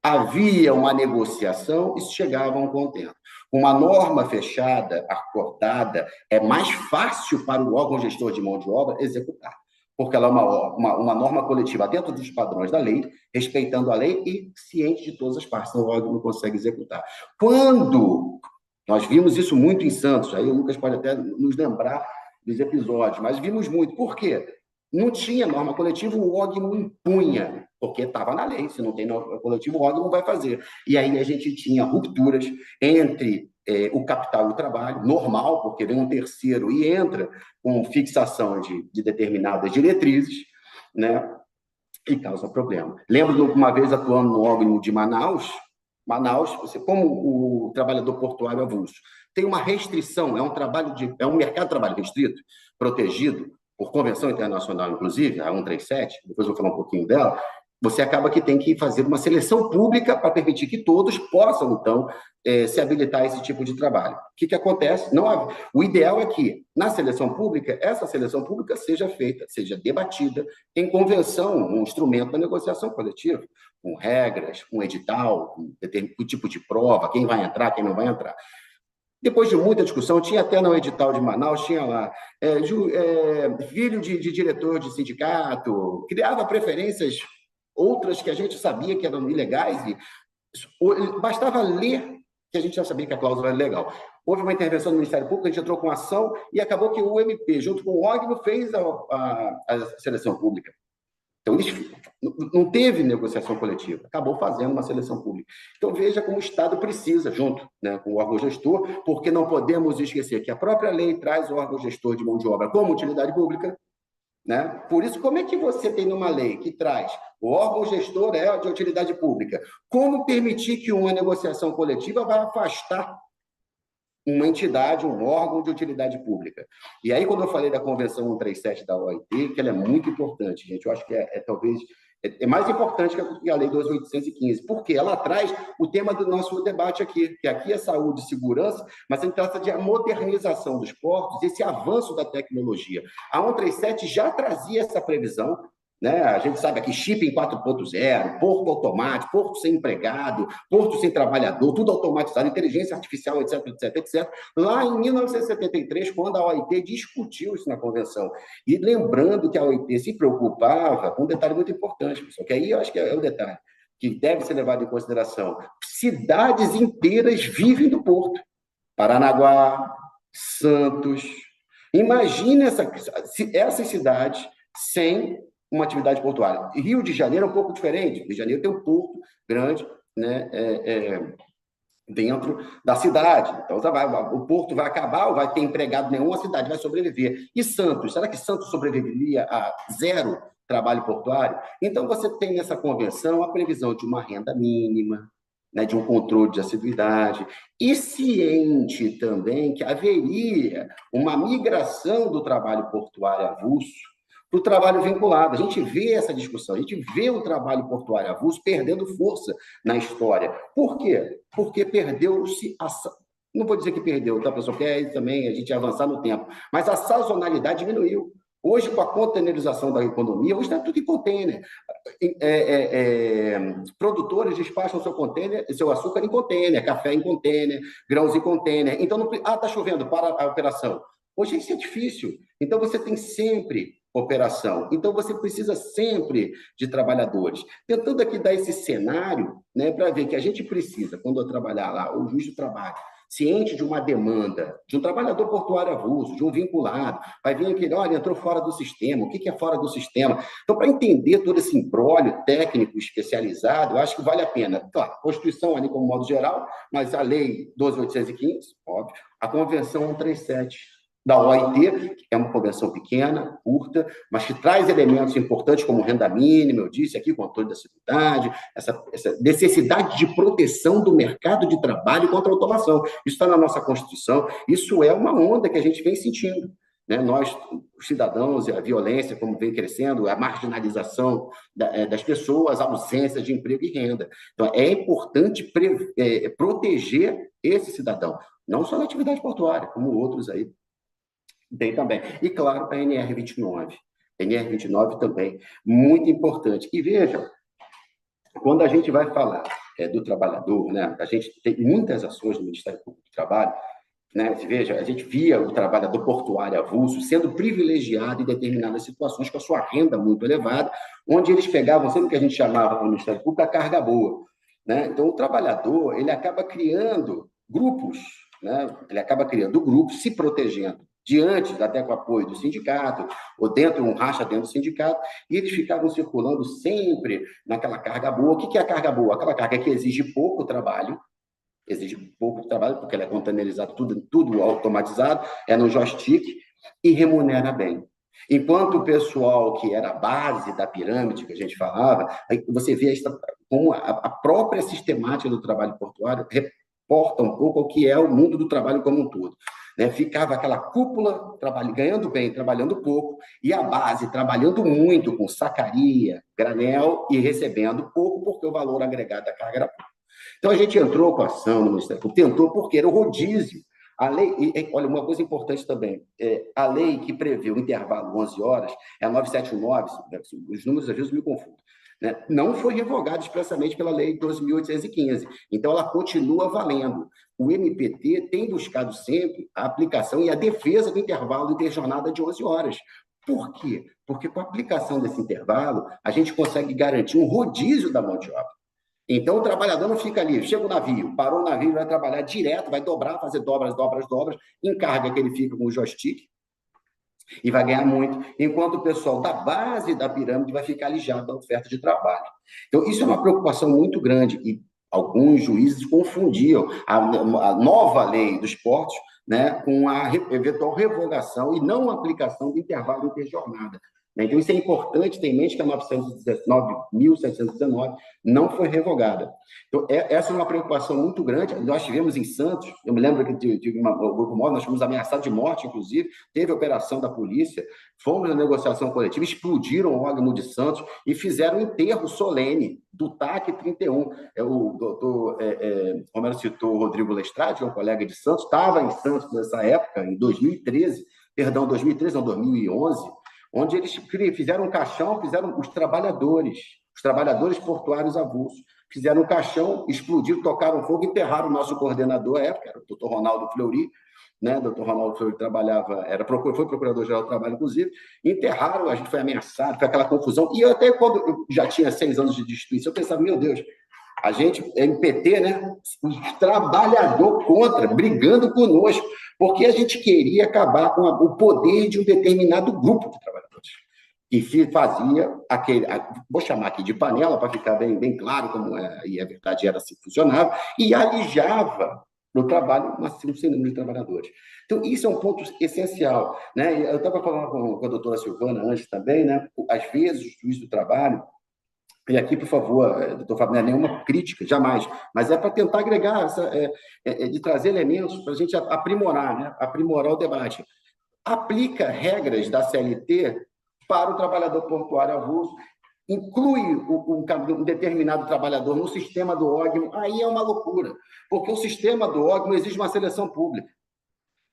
havia uma negociação e se chegava a um contento. Uma norma fechada, acordada, é mais fácil para o órgão gestor de mão de obra executar, porque ela é uma norma coletiva dentro dos padrões da lei, respeitando a lei e ciente de todas as partes, então o órgão não consegue executar. Quando nós vimos isso muito em Santos, aí o Lucas pode até nos lembrar dos episódios, mas vimos muito. Por quê? Não tinha norma coletiva, o órgão impunha, porque estava na lei, se não tem norma coletiva, o órgão não vai fazer. E aí a gente tinha rupturas entre o capital e o trabalho, normal, porque vem um terceiro e entra com fixação de determinadas diretrizes, né? E causa problema. Lembro de uma vez atuando no órgão de Manaus, como o trabalhador portuário avulso, tem uma restrição, é um mercado de trabalho restrito, protegido, por convenção internacional, inclusive, a 137, depois eu vou falar um pouquinho dela, você acaba que tem que fazer uma seleção pública para permitir que todos possam, então, se habilitar a esse tipo de trabalho. O que acontece? O ideal é que, na seleção pública, essa seleção pública seja feita, seja debatida em convenção, um instrumento da negociação coletiva, com regras, com edital, com tipo de prova, quem vai entrar, quem não vai entrar. Depois de muita discussão, tinha até no edital de Manaus, tinha lá, filho de diretor de sindicato, criava preferências, outras que a gente sabia que eram ilegais, e bastava ler que a gente já sabia que a cláusula era legal. Houve uma intervenção do Ministério Público, a gente entrou com ação e acabou que o MP, junto com o órgão, fez a seleção pública. Então, não teve negociação coletiva, acabou fazendo uma seleção pública. Então, veja como o Estado precisa, junto, né, com o órgão gestor, porque não podemos esquecer que a própria lei traz o órgão gestor de mão de obra como utilidade pública, né? Por isso, como é que você tem numa lei que traz o órgão gestor é de utilidade pública? Como permitir que uma negociação coletiva vai afastar uma entidade, um órgão de utilidade pública? E aí, quando eu falei da Convenção 137 da OIT, que ela é muito importante, gente, eu acho que talvez mais importante que a Lei 2.815, porque ela traz o tema do nosso debate aqui, que aqui é saúde e segurança, mas a gente trata de a modernização dos portos, esse avanço da tecnologia. A 137 já trazia essa previsão, né? A gente sabe aqui, shipping 4.0, porto automático, porto sem empregado, porto sem trabalhador, tudo automatizado, inteligência artificial, etc, etc, etc. Lá em 1973, quando a OIT discutiu isso na convenção. E lembrando que a OIT se preocupava com um detalhe muito importante, pessoal, que aí eu acho que é o detalhe que deve ser levado em consideração. Cidades inteiras vivem do porto. Paranaguá, Santos. Imagine essas cidades sem uma atividade portuária. Rio de Janeiro é um pouco diferente. Rio de Janeiro tem um porto grande, né, dentro da cidade. Então, o porto vai acabar, ou vai ter empregado nenhum, a cidade vai sobreviver. E Santos? Será que Santos sobreviveria a zero trabalho portuário? Então, você tem nessa convenção a previsão de uma renda mínima, né, de um controle de assiduidade, e ciente também que haveria uma migração do trabalho portuário avulso para o trabalho vinculado. A gente vê essa discussão, a gente vê o trabalho portuário avulso perdendo força na história. Por quê? Porque perdeu-se não vou dizer que perdeu, tá, pessoal? Quer também a gente avançar no tempo, mas a sazonalidade diminuiu. Hoje, com a containerização da economia, hoje está tudo em container. Produtores despacham seu açúcar em container, café em container, grãos em container. Então, está chovendo, para a operação. Hoje isso é difícil. Então, você tem sempre operação. Então, você precisa sempre de trabalhadores. Tentando aqui dar esse cenário, né, para ver que a gente precisa, quando eu trabalhar lá, o juiz do trabalho, ciente de uma demanda, de um trabalhador portuário avulso, de um vinculado, vai vir aquele, olha, entrou fora do sistema, o que é fora do sistema? Então, para entender todo esse imbróglio técnico especializado, eu acho que vale a pena. Claro, a Constituição ali como modo geral, mas a Lei 12.815, óbvio, a Convenção 137, da OIT, que é uma convenção pequena, curta, mas que traz elementos importantes como renda mínima, eu disse aqui, controle da atividade, essa necessidade de proteção do mercado de trabalho contra a automação. Isso está na nossa Constituição, isso é uma onda que a gente vem sentindo, né? Nós, os cidadãos, a violência, como vem crescendo, a marginalização das pessoas, a ausência de emprego e renda. Então, é importante proteger esse cidadão, não só na atividade portuária, como outros aí tem também. E, claro, a NR29. NR29 também, muito importante. E veja, quando a gente vai falar do trabalhador, né, a gente tem muitas ações no Ministério Público do Trabalho, né, veja, a gente via o trabalhador portuário avulso sendo privilegiado em determinadas situações com a sua renda muito elevada, onde eles pegavam, sempre que a gente chamava no Ministério Público, a carga boa. Né? Então, o trabalhador, ele acaba criando grupos, né? Ele acaba criando grupos, se protegendo de antes, até com apoio do sindicato, ou dentro, um racha dentro do sindicato, e eles ficavam circulando sempre naquela carga boa. O que é a carga boa? Aquela carga que exige pouco trabalho, porque ela é containerizada, tudo automatizado, é no joystick, e remunera bem. Enquanto o pessoal que era a base da pirâmide, que a gente falava, você vê como a própria sistemática do trabalho portuário reporta um pouco o que é o mundo do trabalho como um todo. Né? Ficava aquela cúpula ganhando bem, trabalhando pouco, e a base trabalhando muito com sacaria, granel e recebendo pouco, porque o valor agregado da carga era pouco. Então, a gente entrou com a ação no Ministério Público, tentou porque era o rodízio. A lei, olha, uma coisa importante também, a lei que prevê o intervalo 11 horas, é a 979, os números às vezes me confundem, né? Não foi revogada expressamente pela Lei 12.815. Então, ela continua valendo. O MPT tem buscado sempre a aplicação e a defesa do intervalo interjornada de 11 horas. Por quê? Porque com a aplicação desse intervalo, a gente consegue garantir um rodízio da mão de obra. Então, o trabalhador não fica ali, chega o navio, parou o navio, vai trabalhar direto, vai dobrar, fazer dobras, encarga que ele fica com o joystick e vai ganhar muito, enquanto o pessoal da base da pirâmide vai ficar alijado da oferta de trabalho. Então, isso é uma preocupação muito grande e alguns juízes confundiam a nova lei dos portos, né, com a eventual revogação e não aplicação do intervalo interjornada. Então, isso é importante ter em mente que a 9.719 não foi revogada. Então, essa é uma preocupação muito grande. Nós tivemos em Santos, eu me lembro que tive o Grupo Móvel, nós fomos ameaçados de morte, inclusive, teve operação da polícia, fomos na negociação coletiva, explodiram o órgão de Santos e fizeram um enterro solene do TAC 31. O doutor Romero citou o Rodrigo Lestrade, que é um colega de Santos, estava em Santos nessa época, em 2013, não, 2011, onde eles fizeram um caixão, fizeram os trabalhadores portuários avulsos, fizeram um caixão, explodiram, tocaram fogo, enterraram o nosso coordenador à época, era o doutor Ronaldo Fleury, né? O doutor Ronaldo Fleury trabalhava, foi procurador-geral do trabalho, inclusive, enterraram, a gente foi ameaçado, foi aquela confusão, e eu até quando eu já tinha 6 anos de destituição, eu pensava, meu Deus, a gente, MPT, né? O trabalhador contra, brigando conosco, porque a gente queria acabar com o poder de um determinado grupo de trabalhadores. E fazia aquele, vou chamar aqui de panela, para ficar bem claro como e a verdade era assim que funcionava, e alijava no trabalho um sem número de trabalhadores. Então, isso é um ponto essencial, né? Eu estava falando com a doutora Silvana antes também, né? Às vezes, o juiz do trabalho, e aqui, por favor, doutor Fábio, não é nenhuma crítica, jamais, mas é para tentar agregar, de trazer elementos para a gente aprimorar, né? Aprimorar o debate. Aplica regras da CLT para o trabalhador portuário avulso, inclui um determinado trabalhador no sistema do OGMO, aí é uma loucura, porque o sistema do OGMO exige uma seleção pública.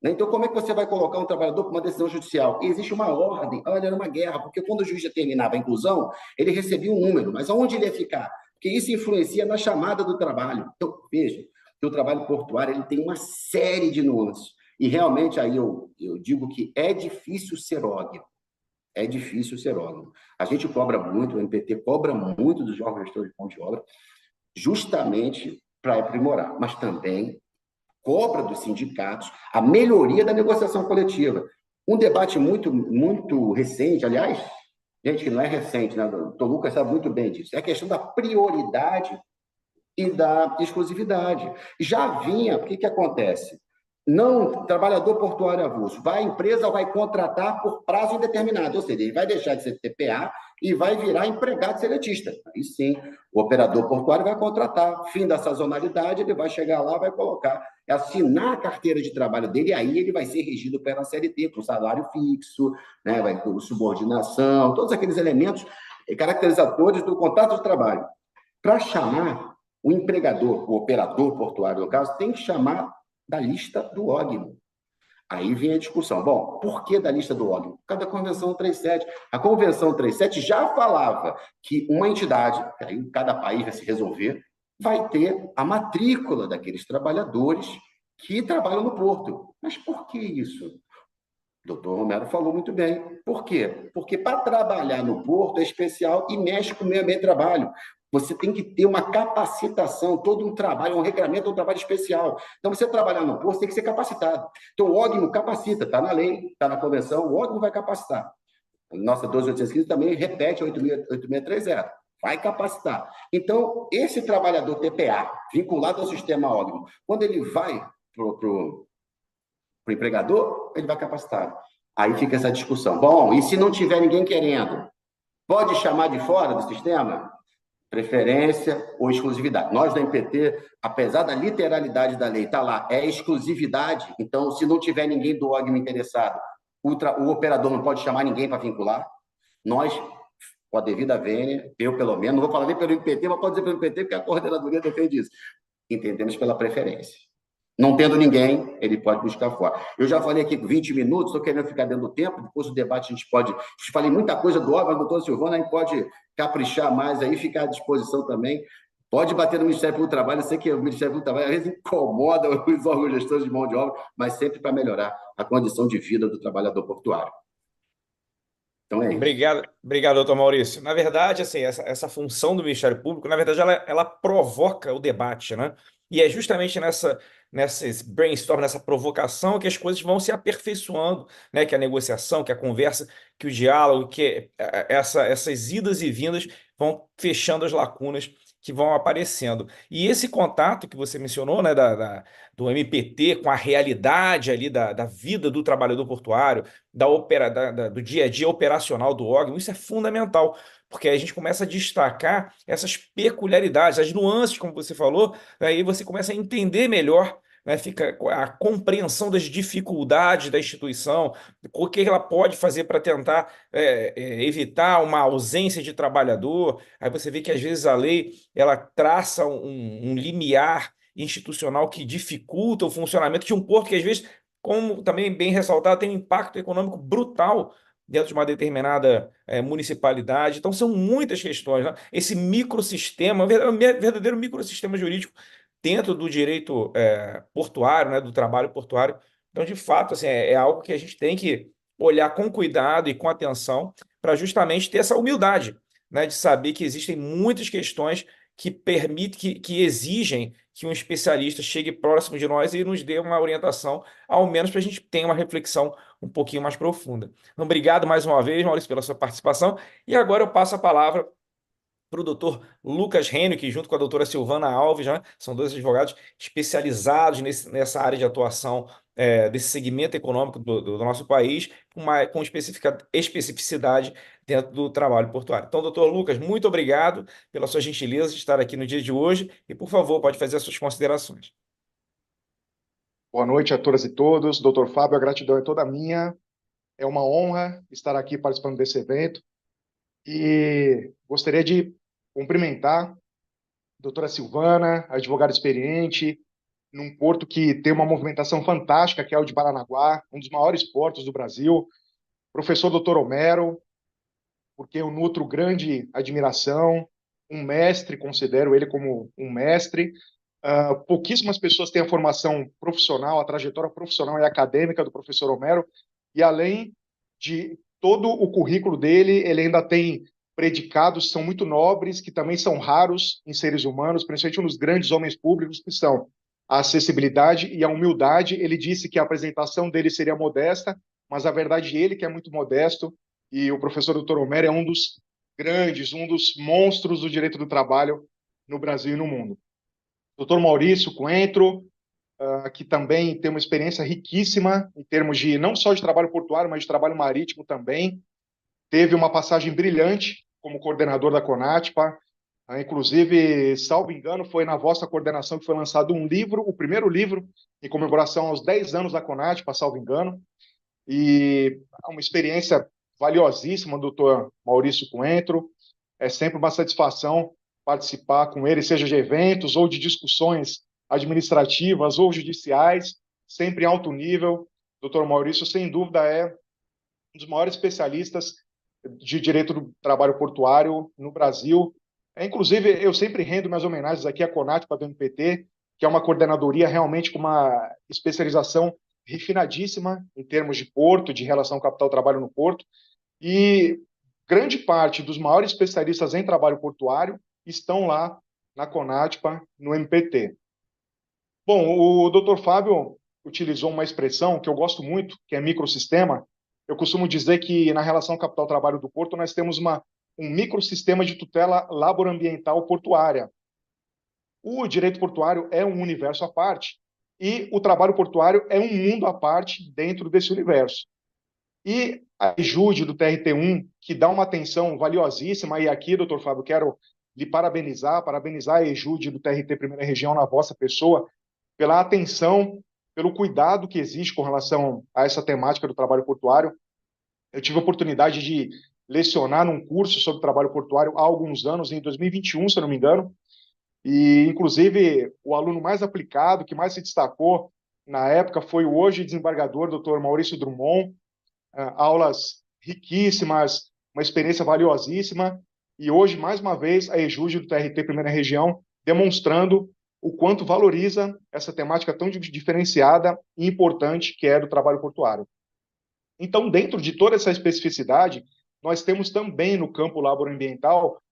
Então, como é que você vai colocar um trabalhador por uma decisão judicial? Existe uma ordem, olha, era uma guerra, porque quando o juiz determinava a inclusão, ele recebia um número, mas aonde ele ia ficar? Porque isso influencia na chamada do trabalho. Então, veja, que o trabalho portuário ele tem uma série de nuances. E realmente aí eu digo que é difícil ser OGMO. É difícil ser órgão. A gente cobra muito, o MPT cobra muito dos órgãos gestores de mão de obra, justamente para aprimorar, mas também cobra dos sindicatos a melhoria da negociação coletiva. Um debate muito recente, aliás, gente que não é recente, né? O Dr. Lucas sabe muito bem disso, é a questão da prioridade e da exclusividade. Já vinha, o que acontece? Não, trabalhador portuário avulso, a empresa vai contratar por prazo indeterminado, ou seja, ele vai deixar de ser TPA e vai virar empregado seletista. Aí sim, o operador portuário vai contratar, fim da sazonalidade, ele vai chegar lá, vai colocar, assinar a carteira de trabalho dele, e aí ele vai ser regido pela CLT, com salário fixo, né, vai com subordinação, todos aqueles elementos caracterizadores do contrato de trabalho. Para chamar o empregador, o operador portuário, no caso, tem que chamar da lista do OGMO. Aí vem a discussão. Bom, por que da lista do OGMO? Por causa da Convenção 37. A Convenção 37 já falava que uma entidade, aí cada país vai se resolver, vai ter a matrícula daqueles trabalhadores que trabalham no porto. Mas por que isso? O doutor Romero falou muito bem. Por quê? Porque para trabalhar no porto é especial e mexe com o meio ambiente de trabalho. Você tem que ter uma capacitação, todo um trabalho, um regramento, um trabalho especial. Então, você trabalhar no posto tem que ser capacitado. Então, o OGMO capacita, está na lei, está na convenção, o OGMO vai capacitar. Nossa 12.815 também repete 8.630, vai capacitar. Então, esse trabalhador TPA, vinculado ao sistema OGMO, quando ele vai para o empregador, ele vai capacitar. Aí fica essa discussão. Bom, e se não tiver ninguém querendo? Pode chamar de fora do sistema? Preferência ou exclusividade. Nós, da MPT, apesar da literalidade da lei, está lá, é exclusividade, então, se não tiver ninguém do OGMO interessado, o operador não pode chamar ninguém para vincular. Nós, com a devida vênia, eu, pelo menos, não vou falar nem pelo MPT, mas pode dizer pelo MPT, porque a coordenadoria defende isso. Entendemos pela preferência. Não tendo ninguém, ele pode buscar fora. Eu já falei aqui 20 minutos, estou querendo ficar dentro do tempo, depois do debate a gente pode... Falei muita coisa do óbvio, a doutora Silvana aí pode caprichar mais aí, ficar à disposição também. Pode bater no Ministério Público do Trabalho, eu sei que o Ministério Público do Trabalho às vezes incomoda os órgãos gestores de mão de obra, mas sempre para melhorar a condição de vida do trabalhador portuário. Então é isso. Obrigado, doutor Maurício. Na verdade, assim, essa função do Ministério Público, na verdade, ela provoca o debate, né? E é justamente nessa brainstorm, nessa provocação, que as coisas vão se aperfeiçoando, né? Que a negociação, que a conversa, que o diálogo, que essas idas e vindas vão fechando as lacunas que vão aparecendo. E esse contato que você mencionou, né, do MPT com a realidade ali da vida do trabalhador portuário, do dia a dia operacional do órgão, isso é fundamental, porque aí a gente começa a destacar essas peculiaridades, as nuances, como você falou, aí você começa a entender melhor, né, fica a compreensão das dificuldades da instituição, o que ela pode fazer para tentar evitar uma ausência de trabalhador. Aí você vê que às vezes a lei ela traça um limiar institucional que dificulta o funcionamento de um porto que às vezes, como também bem ressaltado, tem um impacto econômico brutal dentro de uma determinada municipalidade. Então, são muitas questões, né? Esse microsistema, verdadeiro microsistema jurídico dentro do direito portuário, né, do trabalho portuário. Então, de fato, assim, é algo que a gente tem que olhar com cuidado e com atenção para justamente ter essa humildade, né, de saber que existem muitas questões que permitem, que exigem que um especialista chegue próximo de nós e nos dê uma orientação, ao menos para a gente ter uma reflexão um pouquinho mais profunda. Então, obrigado mais uma vez, Maurício, pela sua participação. E agora eu passo a palavra para o doutor Lucas Renio, que junto com a doutora Silvana Alves, né, são dois advogados especializados nessa área de atuação desse segmento econômico do nosso país, com especificidade dentro do trabalho portuário. Então, doutor Lucas, muito obrigado pela sua gentileza de estar aqui no dia de hoje e, por favor, pode fazer as suas considerações. Boa noite a todas e todos. Doutor Fábio, a gratidão é toda minha. É uma honra estar aqui participando desse evento e gostaria de cumprimentar a doutora Silvana, advogada experiente, num porto que tem uma movimentação fantástica, que é o de Paranaguá, um dos maiores portos do Brasil. Professor doutor Homero, porque eu nutro grande admiração, um mestre, considero ele como um mestre. Pouquíssimas pessoas têm a formação profissional, a trajetória profissional e acadêmica do professor Homero, e além de todo o currículo dele, ele ainda tem predicados que são muito nobres, que também são raros em seres humanos, principalmente nos grandes homens públicos, que são a acessibilidade e a humildade. Ele disse que a apresentação dele seria modesta, mas a verdade ele que é muito modesto, e o professor Dr. Homero é um dos grandes, um dos monstros do direito do trabalho no Brasil e no mundo. Dr. Maurício Coentro, que também tem uma experiência riquíssima em termos de não só de trabalho portuário, mas de trabalho marítimo também. Teve uma passagem brilhante como coordenador da CONATPA. Inclusive, salvo engano, foi na vossa coordenação que foi lançado um livro, o primeiro livro, em comemoração aos 10 anos da CONATPA, salvo engano. E uma experiência valiosíssima, doutor Maurício Coentro. É sempre uma satisfação participar com ele, seja de eventos ou de discussões administrativas ou judiciais, sempre em alto nível. Doutor Maurício, sem dúvida, é um dos maiores especialistas de direito do trabalho portuário no Brasil. Inclusive, eu sempre rendo minhas homenagens aqui à CONATPA do MPT, que é uma coordenadoria realmente com uma especialização refinadíssima em termos de porto, de relação capital-trabalho no porto, e grande parte dos maiores especialistas em trabalho portuário estão lá na CONATPA, no MPT. Bom, o Dr. Fábio utilizou uma expressão que eu gosto muito, que é microsistema. Eu costumo dizer que na relação capital-trabalho do porto nós temos um microsistema de tutela laboral-ambiental portuária. O direito portuário é um universo à parte e o trabalho portuário é um mundo à parte dentro desse universo. E a EJUDE do TRT1, que dá uma atenção valiosíssima, e aqui, doutor Fábio, quero lhe parabenizar a EJUDE do TRT Primeira Região na vossa pessoa, pela atenção, pelo cuidado que existe com relação a essa temática do trabalho portuário. Eu tive a oportunidade de lecionar num curso sobre trabalho portuário há alguns anos, em 2021, se eu não me engano, E, inclusive, o aluno mais aplicado, que mais se destacou na época, foi o hoje desembargador, Dr. Maurício Drummond. Aulas riquíssimas, uma experiência valiosíssima. E hoje, mais uma vez, a EJUD do TRT Primeira Região demonstrando o quanto valoriza essa temática tão diferenciada e importante que é do trabalho portuário. Então, dentro de toda essa especificidade, nós temos também no campo laboroambiental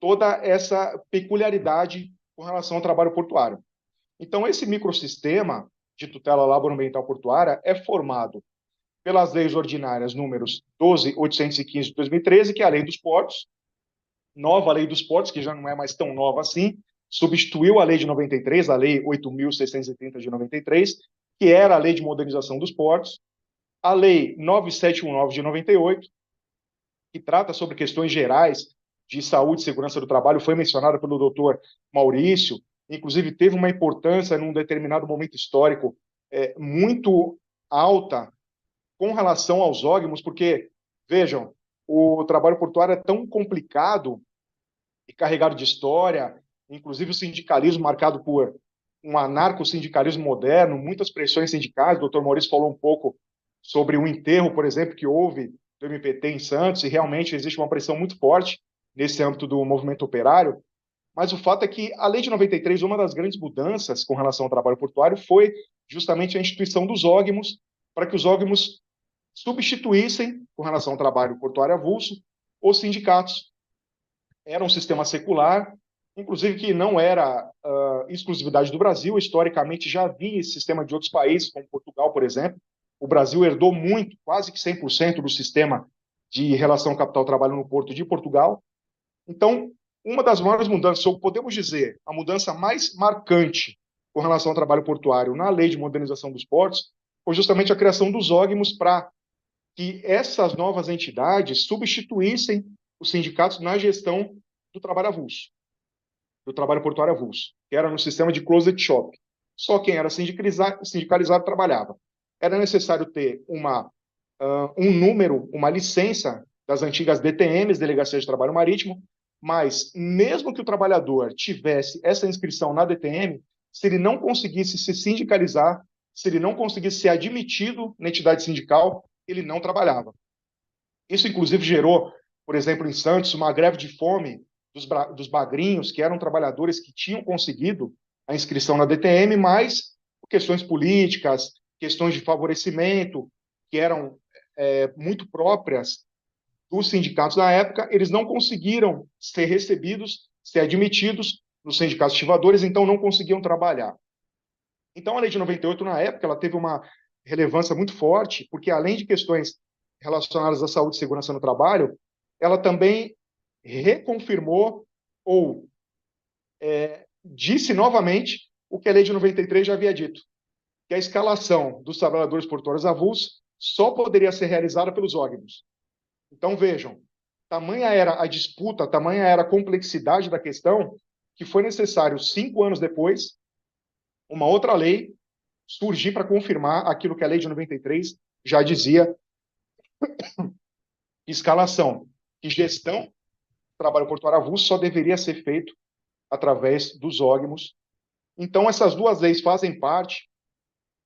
toda essa peculiaridade com relação ao trabalho portuário. Então, esse microsistema de tutela laboroambiental portuária é formado pelas leis ordinárias números 12.815 de 2013, que é a Lei dos Portos, nova Lei dos Portos, que já não é mais tão nova assim, substituiu a Lei de 93, a Lei 8.630 de 93, que era a Lei de Modernização dos Portos, a Lei 9719 de 98, que trata sobre questões gerais de saúde e segurança do trabalho, foi mencionada pelo doutor Maurício, inclusive teve uma importância num determinado momento histórico muito alta com relação aos ógmos, porque, vejam, o trabalho portuário é tão complicado e carregado de história, inclusive o sindicalismo marcado por um anarco-sindicalismo moderno, muitas pressões sindicais, o doutor Maurício falou um pouco sobre o enterro, por exemplo, que houve do MPT em Santos, e realmente existe uma pressão muito forte nesse âmbito do movimento operário, mas o fato é que a Lei de 93, uma das grandes mudanças com relação ao trabalho portuário foi justamente a instituição dos ógmos, para que os ógmos substituíssem, com relação ao trabalho portuário avulso, os sindicatos. Era um sistema secular, inclusive que não era exclusividade do Brasil, historicamente já havia esse sistema de outros países, como Portugal, por exemplo. O Brasil herdou muito, quase que 100% do sistema de relação capital-trabalho no Porto de Portugal. Então, uma das maiores mudanças, ou podemos dizer, a mudança mais marcante com relação ao trabalho portuário na Lei de Modernização dos Portos, foi justamente a criação dos ógmos para que essas novas entidades substituíssem os sindicatos na gestão do trabalho avulso, do trabalho portuário avulso, que era no sistema de closed shop. Só quem era sindicalizado trabalhava. Era necessário ter um número, uma licença das antigas DTMs, Delegacia de Trabalho Marítimo, mas mesmo que o trabalhador tivesse essa inscrição na DTM, se ele não conseguisse se sindicalizar, se ele não conseguisse ser admitido na entidade sindical, ele não trabalhava. Isso, inclusive, gerou, por exemplo, em Santos, uma greve de fome dos bagrinhos, que eram trabalhadores que tinham conseguido a inscrição na DTM, mas por questões políticas, questões de favorecimento, que eram muito próprias dos sindicatos na época, eles não conseguiram ser recebidos, ser admitidos nos sindicatos ativadores, então não conseguiam trabalhar. Então, a Lei de 98, na época, ela teve uma relevância muito forte, porque além de questões relacionadas à saúde e segurança no trabalho, ela também reconfirmou ou disse novamente o que a Lei de 93 já havia dito, que a escalação dos trabalhadores portuários avulsos só poderia ser realizada pelos ógmos. Então, vejam, tamanha era a disputa, tamanha era a complexidade da questão, que foi necessário, 5 anos depois, uma outra lei surgir para confirmar aquilo que a Lei de 93 já dizia: escalação e gestão do trabalho portuário avulso só deveria ser feito através dos ógmos. Então, essas duas leis fazem parte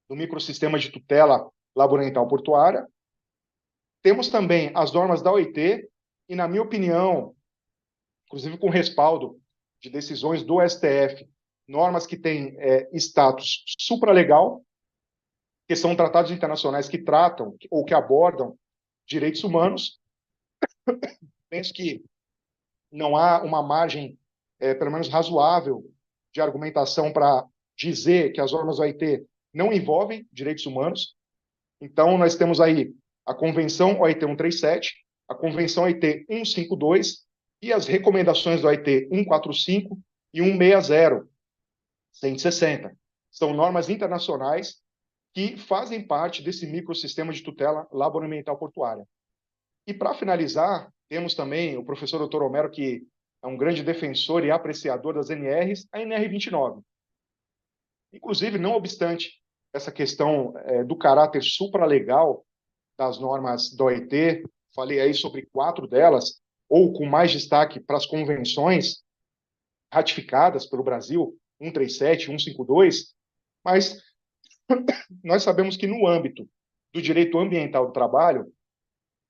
do microsistema de tutela laboroambiental portuária. Temos também as normas da OIT, e, na minha opinião, inclusive com respaldo de decisões do STF, normas que têm status supralegal, que são tratados internacionais que tratam ou que abordam direitos humanos. Penso que não há uma margem, pelo menos razoável, de argumentação para dizer que as normas da OIT não envolvem direitos humanos. Então, nós temos aí a Convenção OIT 137, a Convenção OIT 152 e as recomendações do OIT 145 e 160, 160. São normas internacionais que fazem parte desse microsistema de tutela laboroambiental portuária. E, para finalizar, temos também o professor Dr. Homero, que é um grande defensor e apreciador das NRs, a NR 29. Inclusive, não obstante essa questão do caráter supralegal das normas da OIT, falei aí sobre 4 delas, ou com mais destaque para as convenções, ratificadas pelo Brasil, 137, 152, mas nós sabemos que no âmbito do direito ambiental do trabalho,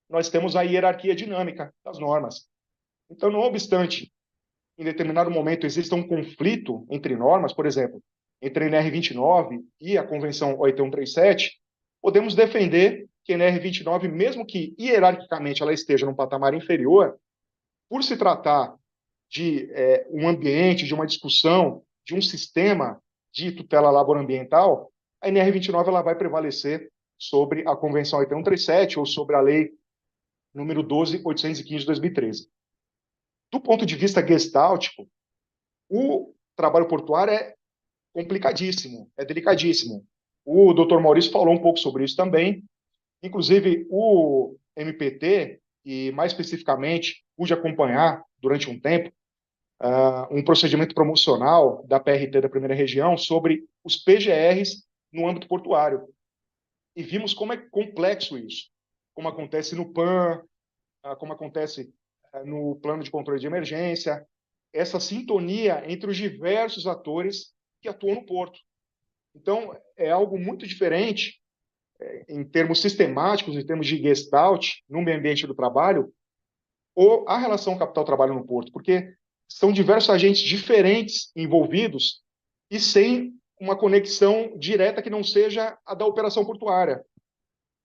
nós temos a hierarquia dinâmica das normas. Então, não obstante, em determinado momento exista um conflito entre normas, por exemplo, entre a NR29 e a Convenção 8137, podemos defender que a NR29, mesmo que hierarquicamente ela esteja num patamar inferior, por se tratar de um ambiente, de uma discussão, de um sistema de tutela laboral-ambiental, a NR29 ela vai prevalecer sobre a Convenção 8137 ou sobre a Lei número 12.815 de 2013. Do ponto de vista gestáltico, o trabalho portuário é complicadíssimo, é delicadíssimo. O Dr. Maurício falou um pouco sobre isso também. Inclusive, o MPT, e mais especificamente, pude acompanhar durante um tempo um procedimento promocional da PRT da Primeira Região sobre os PGRs no âmbito portuário. E vimos como é complexo isso, como acontece no PAN, como acontece no plano de controle de emergência, essa sintonia entre os diversos atores que atuam no porto. Então, é algo muito diferente em termos sistemáticos, em termos de gestalt, no meio ambiente do trabalho, ou a relação capital-trabalho no porto, porque são diversos agentes diferentes envolvidos e sem uma conexão direta que não seja a da operação portuária.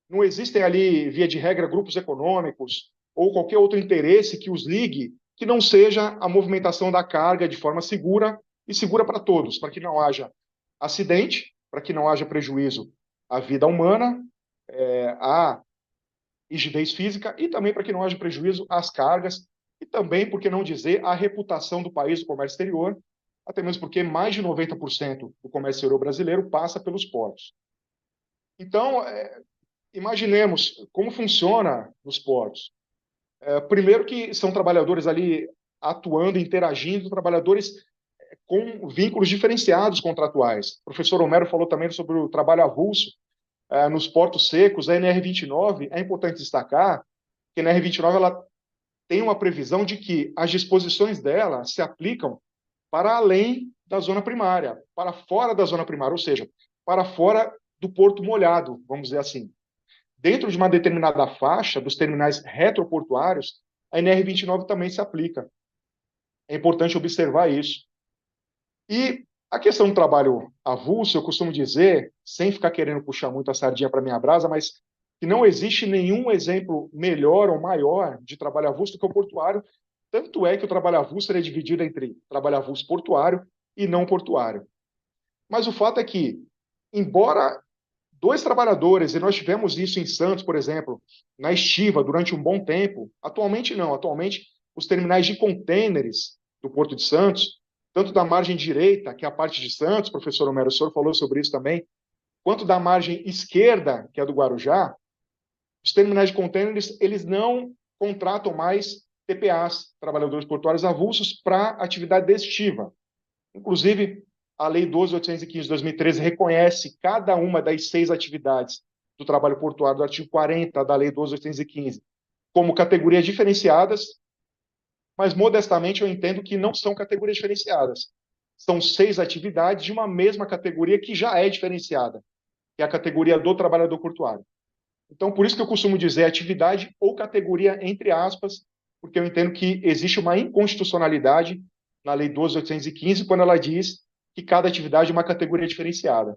Não existem ali, via de regra, grupos econômicos ou qualquer outro interesse que os ligue que não seja a movimentação da carga de forma segura e segura para todos, para que não haja acidente, para que não haja prejuízo à vida humana, à rigidez física e também para que não haja prejuízo às cargas e também, por que não dizer, à reputação do país do comércio exterior, até mesmo porque mais de 90% do comércio exterior brasileiro passa pelos portos. Então, imaginemos como funciona nos portos. Primeiro que são trabalhadores ali atuando, interagindo, trabalhadores com vínculos diferenciados contratuais. O professor Homero falou também sobre o trabalho avulso nos portos secos, a NR29, é importante destacar que a NR29 ela tem uma previsão de que as disposições dela se aplicam para além da zona primária, para fora da zona primária, ou seja, para fora do porto molhado, vamos dizer assim. Dentro de uma determinada faixa dos terminais retroportuários, a NR29 também se aplica. É importante observar isso. E a questão do trabalho avulso, eu costumo dizer, sem ficar querendo puxar muito a sardinha para minha brasa, mas que não existe nenhum exemplo melhor ou maior de trabalho avulso do que o portuário. Tanto é que o trabalho avulso é dividido entre trabalho avulso portuário e não portuário. Mas o fato é que, embora dois trabalhadores, e nós tivemos isso em Santos, por exemplo, na estiva, durante um bom tempo, atualmente não, atualmente os terminais de contêineres do Porto de Santos, tanto da margem direita, que é a parte de Santos, o professor Homero, o senhor falou sobre isso também, quanto da margem esquerda, que é a do Guarujá, os terminais de contêineres, eles não contratam mais TPAs, trabalhadores portuários avulsos, para atividade estiva. Inclusive, a Lei 12.815 de 2013 reconhece cada uma das 6 atividades do trabalho portuário do artigo 40 da Lei 12.815 como categorias diferenciadas, mas, modestamente, eu entendo que não são categorias diferenciadas. São 6 atividades de uma mesma categoria que já é diferenciada, que é a categoria do trabalhador portuário. Então, por isso que eu costumo dizer atividade ou categoria, entre aspas, porque eu entendo que existe uma inconstitucionalidade na Lei 12.815, quando ela diz que cada atividade é uma categoria diferenciada.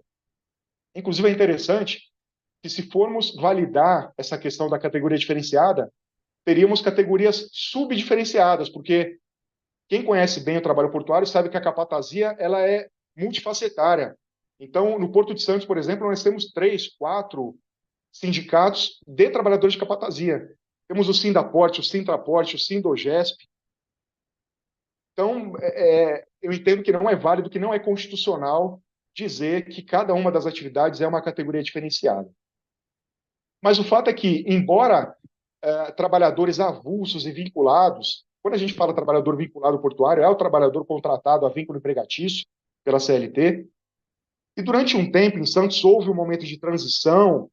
Inclusive, é interessante que, se formos validar essa questão da categoria diferenciada, teríamos categorias subdiferenciadas, porque quem conhece bem o trabalho portuário sabe que a capatazia ela é multifacetária. Então, no Porto de Santos, por exemplo, nós temos 3, 4 sindicatos de trabalhadores de capatazia. Temos o Sindaporte, o Sintraporte, o Sindogesp. Então, eu entendo que não é válido, que não é constitucional dizer que cada uma das atividades é uma categoria diferenciada. Mas o fato é que, embora trabalhadores avulsos e vinculados, quando a gente fala trabalhador vinculado portuário, é o trabalhador contratado a vínculo empregatício pela CLT, e durante um tempo em Santos houve um momento de transição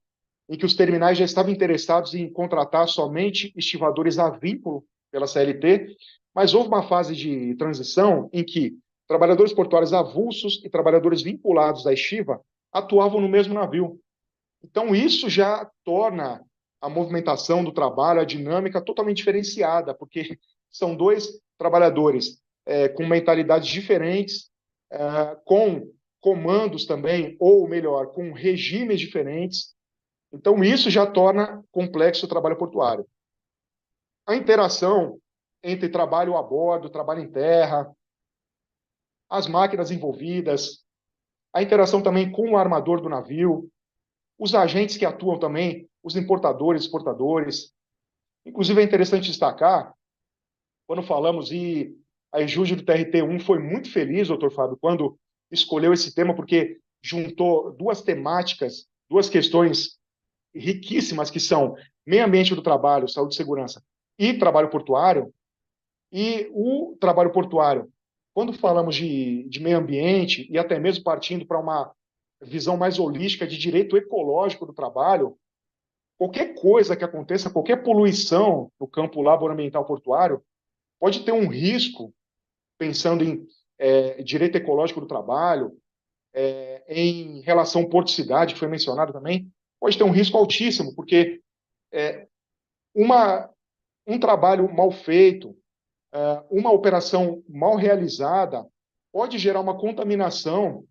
em que os terminais já estavam interessados em contratar somente estivadores a vínculo pela CLT, mas houve uma fase de transição em que trabalhadores portuários avulsos e trabalhadores vinculados à estiva atuavam no mesmo navio. Então, isso já torna a movimentação do trabalho, a dinâmica totalmente diferenciada, porque são dois trabalhadores com mentalidades diferentes, com comandos também, ou melhor, com regimes diferentes. Então, isso já torna complexo o trabalho portuário. A interação entre trabalho a bordo, trabalho em terra, as máquinas envolvidas, a interação também com o armador do navio, os agentes que atuam também, os importadores, exportadores. Inclusive, é interessante destacar, quando falamos, e a EJUD do TRT1 foi muito feliz, doutor Fábio, quando escolheu esse tema, porque juntou duas temáticas, duas questões riquíssimas, que são meio ambiente do trabalho, saúde e segurança, e trabalho portuário. E o trabalho portuário, quando falamos de meio ambiente, e até mesmo partindo para uma visão mais holística de direito ecológico do trabalho, qualquer coisa que aconteça, qualquer poluição no campo laboral portuário, pode ter um risco, pensando em direito ecológico do trabalho, em relação ao porto-cidade, que foi mencionado também, pode ter um risco altíssimo, porque um trabalho mal feito, uma operação mal realizada, pode gerar uma contaminação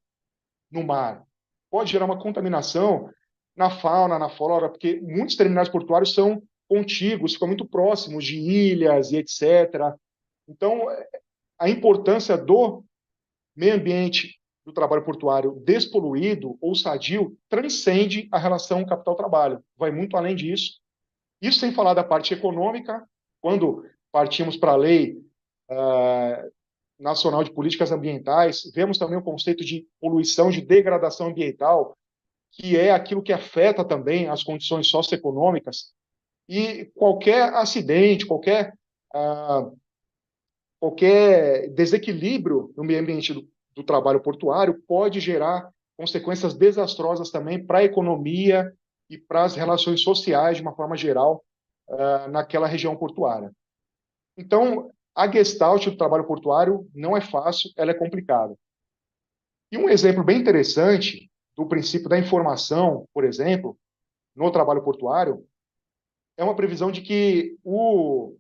no mar, pode gerar uma contaminação na fauna, na flora, porque muitos terminais portuários são contíguos, ficam muito próximos de ilhas e etc. Então, a importância do meio ambiente do trabalho portuário despoluído ou sadio transcende a relação capital-trabalho, vai muito além disso. Isso sem falar da parte econômica, quando partimos para a Lei Nacional de Políticas Ambientais, vemos também o conceito de poluição, de degradação ambiental, que é aquilo que afeta também as condições socioeconômicas, e qualquer acidente, qualquer desequilíbrio no meio ambiente do trabalho portuário pode gerar consequências desastrosas também para a economia e para as relações sociais, de uma forma geral, naquela região portuária. Então, a gestalt do trabalho portuário não é fácil, ela é complicada. E um exemplo bem interessante do princípio da informação, por exemplo, no trabalho portuário, é uma previsão de que o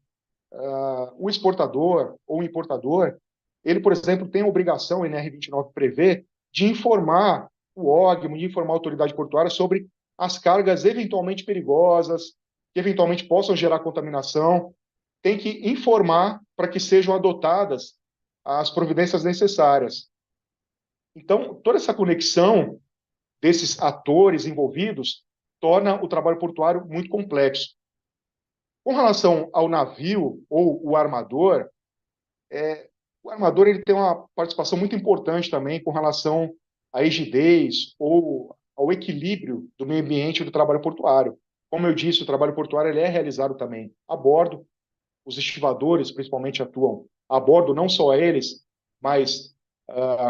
exportador ou o importador, ele, por exemplo, tem a obrigação, a NR29 prevê, de informar o OGMO, de informar a autoridade portuária sobre as cargas eventualmente perigosas, que eventualmente possam gerar contaminação, tem que informar para que sejam adotadas as providências necessárias. Então, toda essa conexão desses atores envolvidos torna o trabalho portuário muito complexo. Com relação ao navio ou o armador ele tem uma participação muito importante também com relação à rigidez ou ao equilíbrio do meio ambiente do trabalho portuário. Como eu disse, o trabalho portuário ele é realizado também a bordo. Os estivadores, principalmente, atuam a bordo, não só eles, mas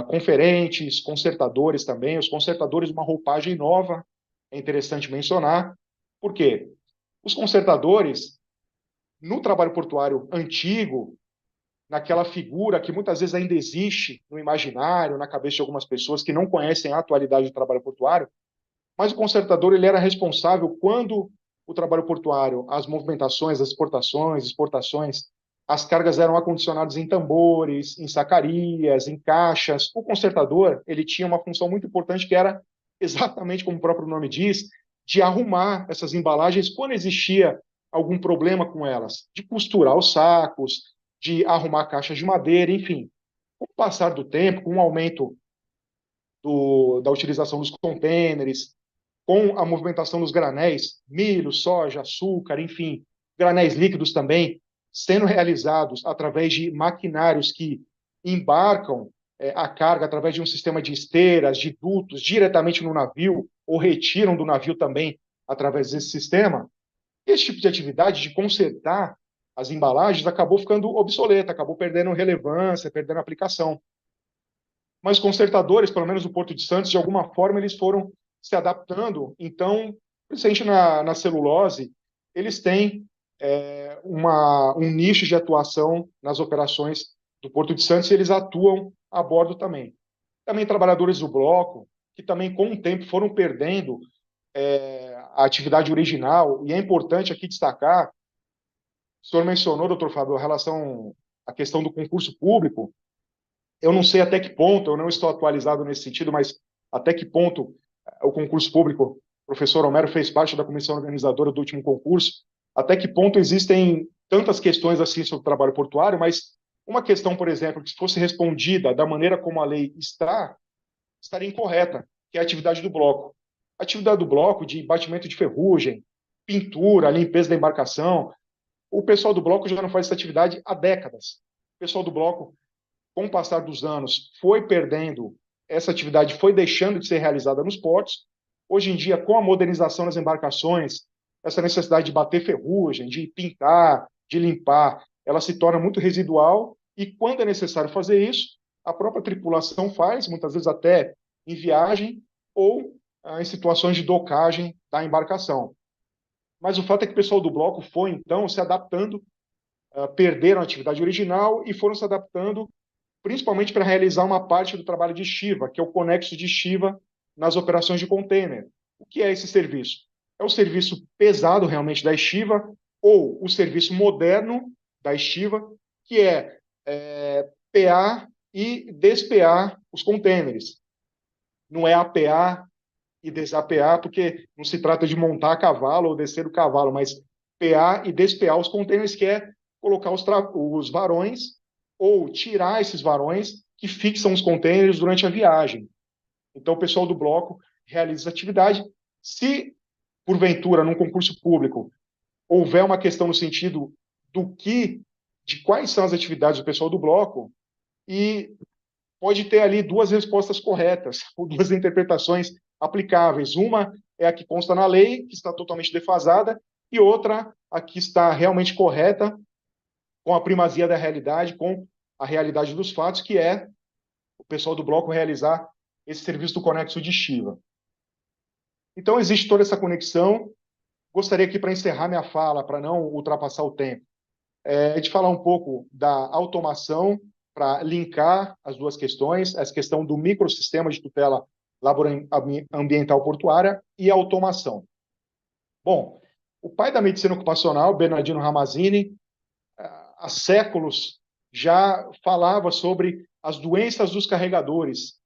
conferentes, consertadores também. Os consertadores, uma roupagem nova, é interessante mencionar. Por quê? Os consertadores, no trabalho portuário antigo, naquela figura que muitas vezes ainda existe no imaginário, na cabeça de algumas pessoas que não conhecem a atualidade do trabalho portuário, mas o consertador ele era responsável quando o trabalho portuário, as movimentações, as exportações, as cargas eram acondicionadas em tambores, em sacarias, em caixas. O consertador ele tinha uma função muito importante que era exatamente como o próprio nome diz, de arrumar essas embalagens quando existia algum problema com elas, de costurar os sacos, de arrumar caixas de madeira, enfim. Com o passar do tempo, com o aumento da utilização dos contêineres, com a movimentação dos granéis, milho, soja, açúcar, enfim, granéis líquidos também, sendo realizados através de maquinários que embarcam a carga através de um sistema de esteiras, de dutos, diretamente no navio, ou retiram do navio também através desse sistema. Esse tipo de atividade de consertar as embalagens acabou ficando obsoleta, acabou perdendo relevância, perdendo aplicação. Mas os consertadores, pelo menos no Porto de Santos, de alguma forma eles foram se adaptando. Então, principalmente na celulose, eles têm um nicho de atuação nas operações do Porto de Santos, e eles atuam a bordo também. Também trabalhadores do bloco, que também com o tempo foram perdendo a atividade original, e é importante aqui destacar, o senhor mencionou, doutor Fábio, a questão do concurso público. Eu não sei até que ponto, eu não estou atualizado nesse sentido, mas até que ponto o concurso público, o professor Homero fez parte da comissão organizadora do último concurso, até que ponto existem tantas questões assim sobre o trabalho portuário, mas uma questão, por exemplo, que se fosse respondida da maneira como a lei está, estaria incorreta, que é a atividade do bloco. A atividade do bloco de batimento de ferrugem, pintura, limpeza da embarcação, o pessoal do bloco já não faz essa atividade há décadas. O pessoal do bloco, com o passar dos anos, foi perdendo essa atividade, foi deixando de ser realizada nos portos. Hoje em dia, com a modernização das embarcações, essa necessidade de bater ferrugem, de pintar, de limpar, ela se torna muito residual, e quando é necessário fazer isso, a própria tripulação faz, muitas vezes até em viagem ou em situações de docagem da embarcação. Mas o fato é que o pessoal do bloco foi, então, se adaptando, perderam a atividade original e foram se adaptando principalmente para realizar uma parte do trabalho de estiva, que é o conexo de estiva nas operações de container. O que é esse serviço? É o serviço pesado realmente da estiva, ou o serviço moderno da estiva, que é pear e despear os containers. Não é apear e desapear, porque não se trata de montar a cavalo ou descer o cavalo, mas pear e despear os containers, que é colocar os varões ou tirar esses varões que fixam os containers durante a viagem. Então, o pessoal do bloco realiza essa atividade. Se, porventura, num concurso público, houver uma questão no sentido de quais são as atividades do pessoal do bloco, e pode ter ali duas respostas corretas, ou duas interpretações aplicáveis. Uma é a que consta na lei, que está totalmente defasada, e outra, a que está realmente correta, com a primazia da realidade, com a realidade dos fatos, que é o pessoal do bloco realizar esse serviço do conexo de estiva. Então, existe toda essa conexão. Gostaria aqui, para encerrar minha fala, para não ultrapassar o tempo, de falar um pouco da automação, para linkar as duas questões, essa questão do microsistema de tutela ambiental portuária e a automação. Bom, o pai da medicina ocupacional, Bernardino Ramazzini, há séculos já falava sobre as doenças dos carregadores,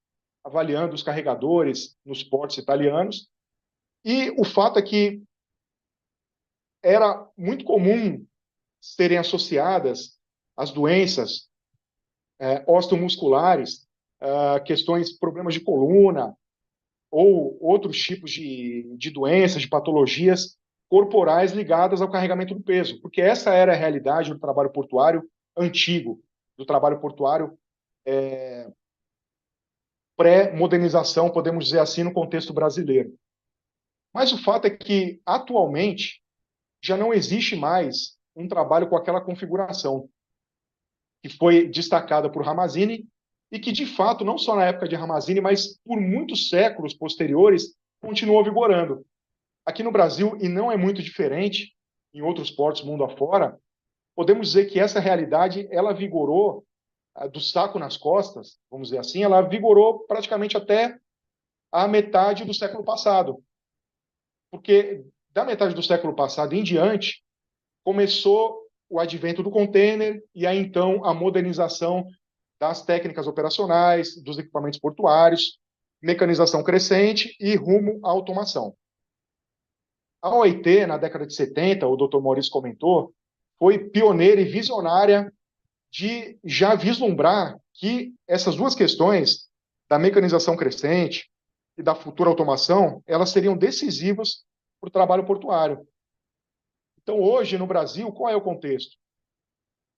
avaliando os carregadores nos portos italianos, e o fato é que era muito comum serem associadas as doenças osteomusculares, questões, problemas de coluna, ou outros tipos de doenças, de patologias corporais ligadas ao carregamento do peso, porque essa era a realidade do trabalho portuário antigo, do trabalho portuário pré-modernização, podemos dizer assim, no contexto brasileiro. Mas o fato é que, atualmente, já não existe mais um trabalho com aquela configuração que foi destacada por Ramazzini e que, de fato, não só na época de Ramazzini, mas por muitos séculos posteriores, continuou vigorando. Aqui no Brasil, e não é muito diferente em outros portos mundo afora, podemos dizer que essa realidade, ela vigorou do saco nas costas, vamos dizer assim, ela vigorou praticamente até a metade do século passado. Porque da metade do século passado em diante, começou o advento do container e aí então a modernização das técnicas operacionais, dos equipamentos portuários, mecanização crescente e rumo à automação. A OIT, na década de 70, o Dr. Maurício comentou, foi pioneira e visionária de já vislumbrar que essas duas questões, da mecanização crescente e da futura automação, elas seriam decisivas para o trabalho portuário. Então, hoje, no Brasil, qual é o contexto?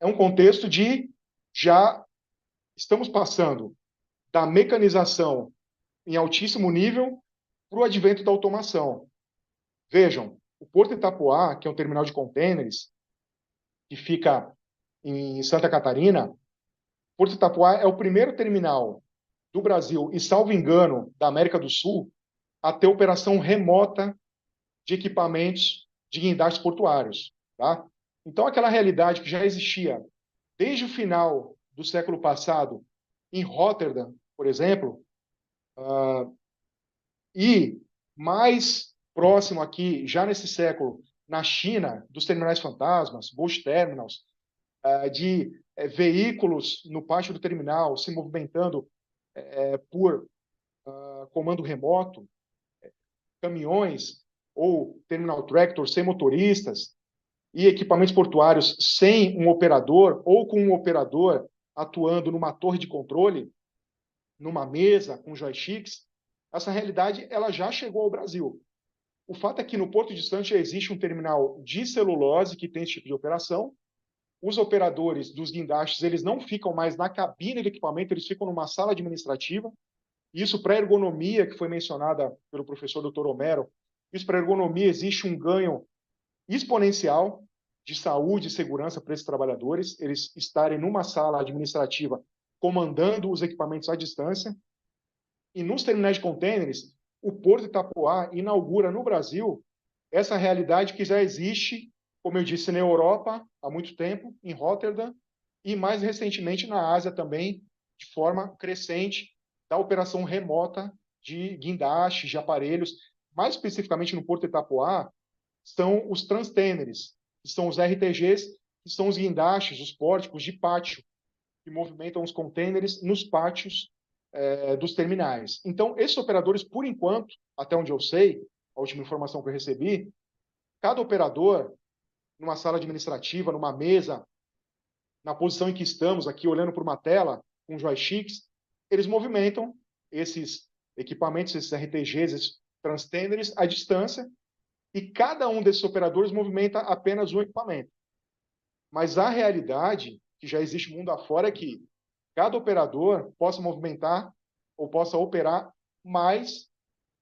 É um contexto de já estamos passando da mecanização em altíssimo nível para o advento da automação. Vejam, o Porto de Itapoá, que é um terminal de contêineres, que fica em Santa Catarina, o Porto de Itapoá é o primeiro terminal do Brasil, e salvo engano, da América do Sul, a ter operação remota de equipamentos de guindastes portuários. Tá? Então, aquela realidade que já existia desde o final do século passado em Rotterdam, por exemplo, e mais próximo aqui, já nesse século, na China, dos terminais fantasmas, ghost terminals, de veículos no pátio do terminal se movimentando por comando remoto, caminhões ou terminal tractors sem motoristas e equipamentos portuários sem um operador ou com um operador atuando numa torre de controle, numa mesa com joysticks, essa realidade ela já chegou ao Brasil. O fato é que no Porto de Santos já existe um terminal de celulose que tem esse tipo de operação. Os operadores dos guindastes, eles não ficam mais na cabine do equipamento, eles ficam numa sala administrativa. Isso para a ergonomia, que foi mencionada pelo professor Dr. Homero, isso para a ergonomia existe um ganho exponencial de saúde e segurança para esses trabalhadores, eles estarem numa sala administrativa comandando os equipamentos à distância. E nos terminais de contêineres, o Porto de Itapoá inaugura no Brasil essa realidade que já existe, como eu disse, na Europa há muito tempo, em Rotterdam, e mais recentemente na Ásia também, de forma crescente, da operação remota de guindastes, de aparelhos. Mais especificamente no Porto de Itapoá, são os transtêneres, que são os RTGs, que são os guindastes, os pórticos de pátio, que movimentam os contêineres nos pátios dos terminais. Então, esses operadores, por enquanto, até onde eu sei, a última informação que eu recebi, cada operador, numa sala administrativa, numa mesa, na posição em que estamos aqui, olhando para uma tela, com joysticks, eles movimentam esses equipamentos, esses RTGs, esses transtêneres, à distância, e cada um desses operadores movimenta apenas um equipamento. Mas a realidade, que já existe mundo afora, é que cada operador possa movimentar ou possa operar mais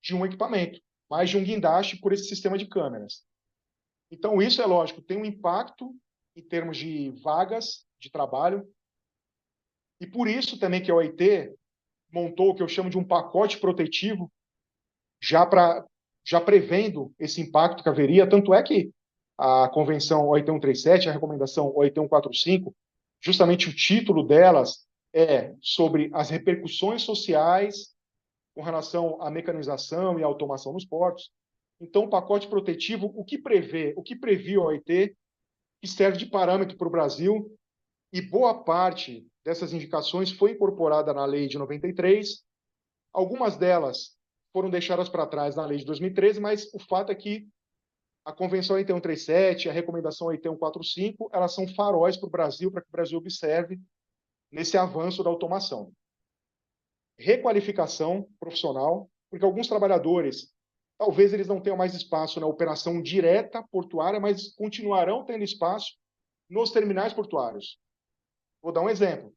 de um equipamento, mais de um guindaste por esse sistema de câmeras. Então, isso é lógico, tem um impacto em termos de vagas de trabalho, e por isso também que a OIT montou o que eu chamo de um pacote protetivo, já prevendo esse impacto que haveria, tanto é que a Convenção OIT 137, a recomendação OIT 145, justamente o título delas é sobre as repercussões sociais com relação à mecanização e à automação nos portos. Então, o pacote protetivo, o que previu a OIT, que serve de parâmetro para o Brasil, e boa parte dessas indicações foi incorporada na lei de 93, algumas delas foram deixadas para trás na lei de 2013, mas o fato é que a Convenção OIT 137, a recomendação OIT 145, elas são faróis para o Brasil, para que o Brasil observe nesse avanço da automação. Requalificação profissional, porque alguns trabalhadores, talvez eles não tenham mais espaço na operação direta portuária, mas continuarão tendo espaço nos terminais portuários. Vou dar um exemplo.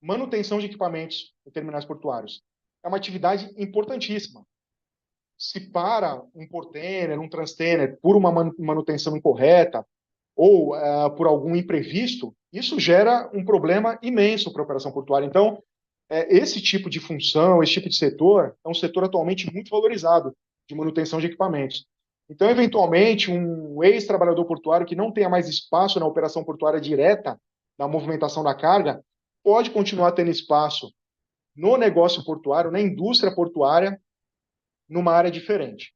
Manutenção de equipamentos em terminais portuários. É uma atividade importantíssima. Se para um portainer, um transtainer, por uma manutenção incorreta ou por algum imprevisto, isso gera um problema imenso para a operação portuária. Então, esse tipo de função, esse tipo de setor, é um setor atualmente muito valorizado de manutenção de equipamentos. Então, eventualmente, um ex-trabalhador portuário que não tenha mais espaço na operação portuária direta, na movimentação da carga, pode continuar tendo espaço no negócio portuário, na indústria portuária, numa área diferente.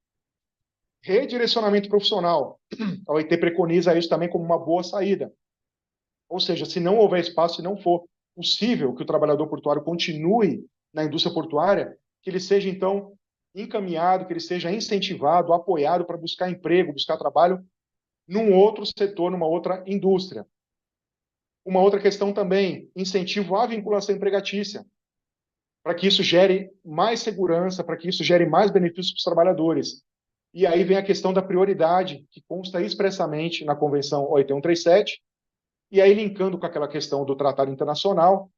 Redirecionamento profissional. A OIT preconiza isso também como uma boa saída. Ou seja, se não houver espaço, se não for possível que o trabalhador portuário continue na indústria portuária, que ele seja, então, encaminhado, que ele seja incentivado, apoiado para buscar emprego, buscar trabalho num outro setor, numa outra indústria. Uma outra questão também, incentivo à vinculação empregatícia, para que isso gere mais segurança, para que isso gere mais benefícios para os trabalhadores. E aí vem a questão da prioridade, que consta expressamente na Convenção OIT 137, e aí linkando com aquela questão do Tratado Internacional,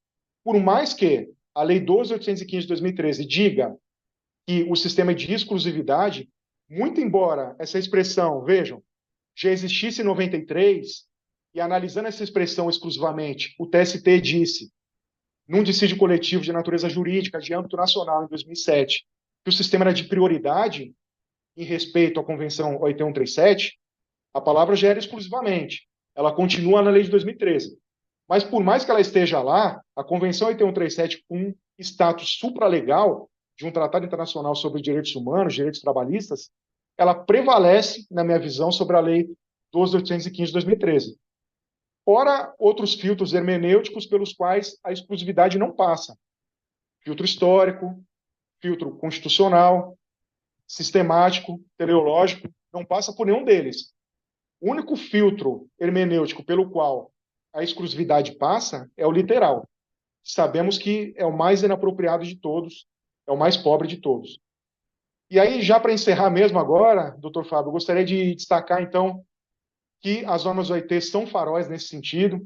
por mais que a Lei 12.815 de 2013 diga que o sistema é de exclusividade, muito embora essa expressão, vejam, já existisse em 93, e analisando essa expressão exclusivamente, o TST disse, num dissídio coletivo de natureza jurídica de âmbito nacional em 2007, que o sistema era de prioridade em respeito à Convenção OIT 137, A palavra gera exclusivamente. Ela continua na lei de 2013. Mas, por mais que ela esteja lá, a Convenção 8137, com status supralegal de um tratado internacional sobre direitos humanos, direitos trabalhistas, ela prevalece, na minha visão, sobre a lei 12.815 de 2013. Fora outros filtros hermenêuticos pelos quais a exclusividade não passa. Filtro histórico, filtro constitucional, sistemático, teleológico, não passa por nenhum deles. O único filtro hermenêutico pelo qual a exclusividade passa é o literal. Sabemos que é o mais inapropriado de todos, é o mais pobre de todos. E aí, já para encerrar mesmo agora, doutor Fábio, eu gostaria de destacar, então, que as normas OIT são faróis nesse sentido,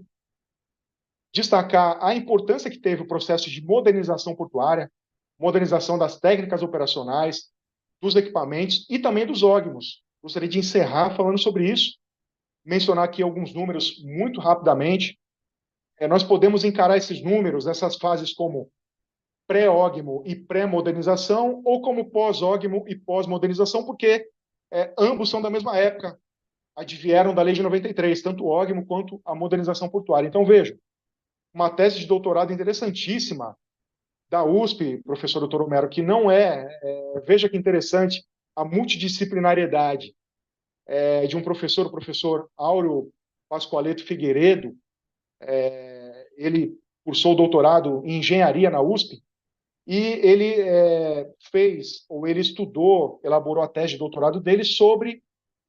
destacar a importância que teve o processo de modernização portuária, modernização das técnicas operacionais, dos equipamentos e também dos ógmos. Gostaria de encerrar falando sobre isso, mencionar aqui alguns números muito rapidamente. Nós podemos encarar esses números, essas fases, como pré-ógmo e pré-modernização, ou como pós-ógmo e pós-modernização, porque ambos são da mesma época, advieram da lei de 93, tanto o ógmo quanto a modernização portuária. Então, veja, uma tese de doutorado interessantíssima da USP, professor doutor Homero, que não veja que interessante, a multidisciplinariedade de um professor, o professor Áureo Pascoaleto Figueiredo. Ele cursou o doutorado em engenharia na USP, e ele ele estudou, elaborou a tese de doutorado dele sobre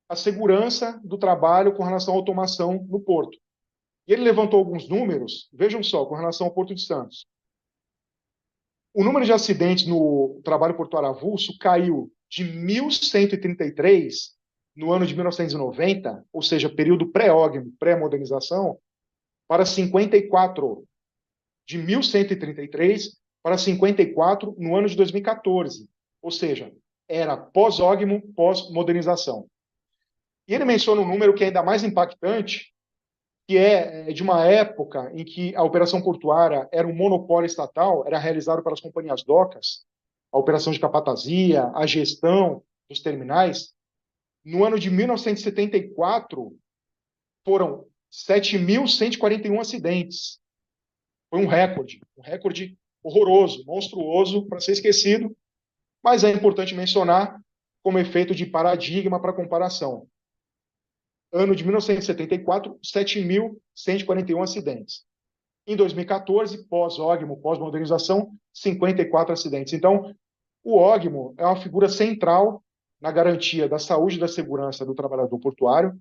a segurança do trabalho com relação à automação no porto. E ele levantou alguns números, vejam só, com relação ao Porto de Santos. O número de acidentes no trabalho portuário avulso caiu de 1.133 no ano de 1990, ou seja, período pré-ógmo, pré-modernização, para 54. De 1.133 para 54 no ano de 2014, ou seja, era pós-ógmo, pós-modernização. E ele menciona um número que é ainda mais impactante, que é de uma época em que a operação portuária era um monopólio estatal, era realizado pelas companhias docas, a operação de capatazia, a gestão dos terminais. No ano de 1974, foram 7.141 acidentes. Foi um recorde horroroso, monstruoso, para ser esquecido, mas é importante mencionar como efeito de paradigma para comparação. Ano de 1974, 7.141 acidentes. Em 2014, pós-ógmo, pós-modernização, 54 acidentes. Então, o ógmo é uma figura central na garantia da saúde e da segurança do trabalhador portuário,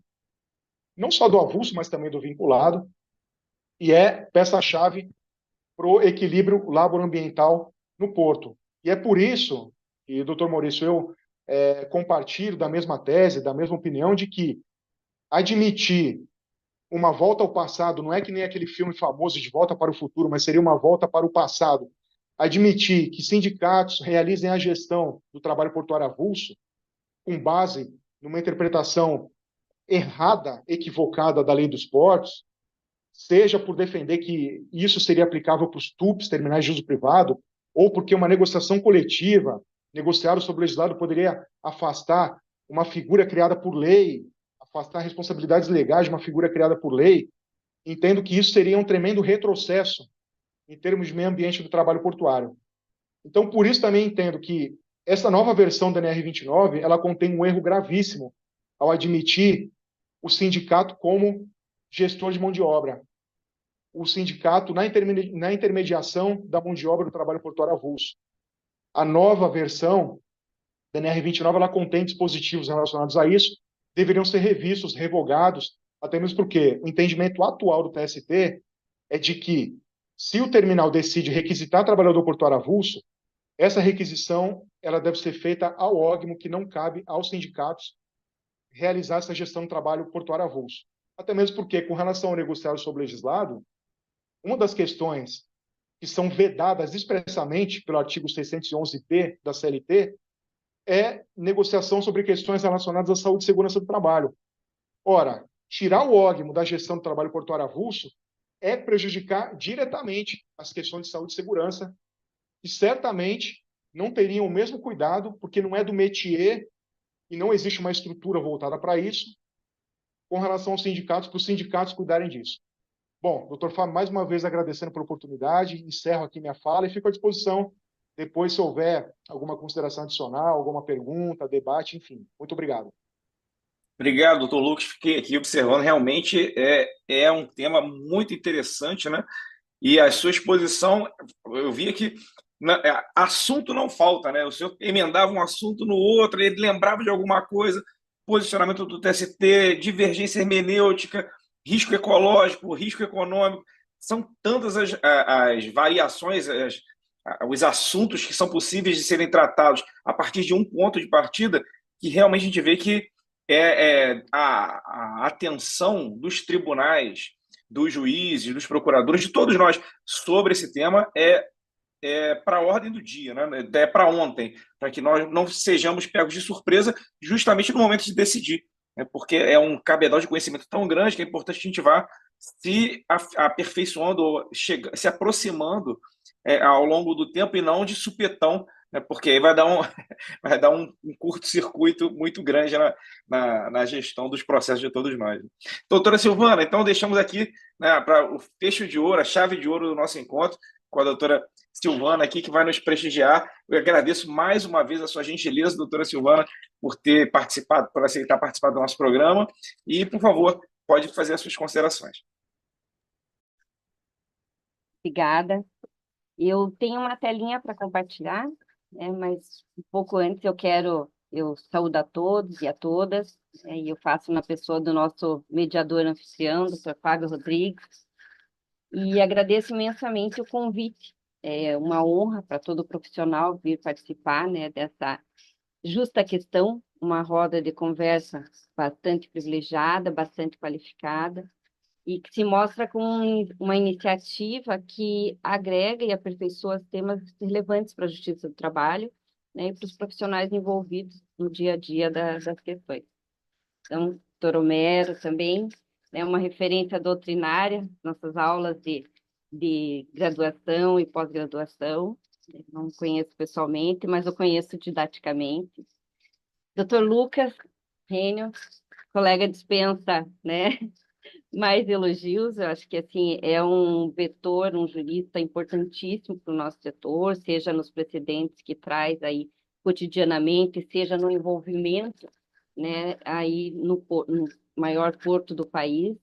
não só do avulso, mas também do vinculado, e é peça-chave para o equilíbrio laboroambiental no porto. E é por isso, e, doutor Maurício, eu compartilho da mesma tese, da mesma opinião, de que admitir uma volta ao passado não é que nem aquele filme famoso De Volta para o Futuro, mas seria uma volta para o passado. Admitir que sindicatos realizem a gestão do trabalho portuário avulso com base numa interpretação errada, equivocada da lei dos portos, seja por defender que isso seria aplicável para os TUPs, terminais de uso privado, ou porque uma negociação coletiva, negociado sobre o legislado, poderia afastar uma figura criada por lei, afastar responsabilidades legais de uma figura criada por lei. Entendo que isso seria um tremendo retrocesso em termos de meio ambiente do trabalho portuário. Então, por isso também entendo que essa nova versão da NR29, ela contém um erro gravíssimo ao admitir o sindicato como gestor de mão de obra. O sindicato na intermediação da mão de obra do trabalho portuário avulso. A nova versão da NR29, ela contém dispositivos relacionados a isso, deveriam ser revistos, revogados, até mesmo porque o entendimento atual do TST é de que, se o terminal decide requisitar trabalhador portuário avulso, essa requisição ela deve ser feita ao ógmo, que não cabe aos sindicatos realizar essa gestão do trabalho portuário avulso. Até mesmo porque, com relação ao negociado sobre o legislado, uma das questões que são vedadas expressamente pelo artigo 611-P da CLT é negociação sobre questões relacionadas à saúde e segurança do trabalho. Ora, tirar o ógmo da gestão do trabalho portuário avulso é prejudicar diretamente as questões de saúde e segurança, e certamente não teriam o mesmo cuidado, porque não é do métier e não existe uma estrutura voltada para isso, com relação aos sindicatos, para os sindicatos cuidarem disso. Bom, doutor Fábio, mais uma vez agradecendo pela oportunidade, encerro aqui minha fala e fico à disposição depois, se houver alguma consideração adicional, alguma pergunta, debate, enfim. Muito obrigado. Obrigado, doutor Lucas. Fiquei aqui observando. Realmente é um tema muito interessante, né? E a sua exposição, eu via que assunto não falta, né? O senhor emendava um assunto no outro, ele lembrava de alguma coisa, posicionamento do TST, divergência hermenêutica, risco ecológico, risco econômico. São tantas as variações, os assuntos que são possíveis de serem tratados a partir de um ponto de partida, que realmente a gente vê que a atenção dos tribunais, dos juízes, dos procuradores, de todos nós, sobre esse tema para a ordem do dia, né? É para ontem, para que nós não sejamos pegos de surpresa justamente no momento de decidir, né? Porque é um cabedal de conhecimento tão grande que é importante que a gente vá se aperfeiçoando, se aproximando ao longo do tempo e não de supetão, né? Porque aí vai dar um curto-circuito muito grande na gestão dos processos de todos nós. Doutora Silvana, então deixamos aqui, né, para o fecho de ouro, a chave de ouro do nosso encontro, com a doutora Silvana aqui, que vai nos prestigiar. Eu agradeço mais uma vez a sua gentileza, doutora Silvana, por ter participado, por aceitar participar do nosso programa. E, por favor, pode fazer as suas considerações. Obrigada. Eu tenho uma telinha para compartilhar, né, mas um pouco antes eu saúdo a todos e a todas, e eu faço na pessoa do nosso mediador anfitrião, Dr. Fábio Rodrigues, e agradeço imensamente o convite. É uma honra para todo profissional vir participar, né, dessa justa questão, uma roda de conversa bastante privilegiada, bastante qualificada, e que se mostra como uma iniciativa que agrega e aperfeiçoa temas relevantes para a Justiça do Trabalho, né, e para os profissionais envolvidos no dia a dia das questões. Então, doutor Homero também, né, uma referência doutrinária, nossas aulas de graduação e pós-graduação. Não conheço pessoalmente, mas eu conheço didaticamente. Doutor Lucas Rênio, colega dispensa, né, mais elogios. Eu acho que assim é um vetor, um jurista importantíssimo para o nosso setor, seja nos precedentes que traz aí cotidianamente, seja no envolvimento, né, aí no maior porto do país.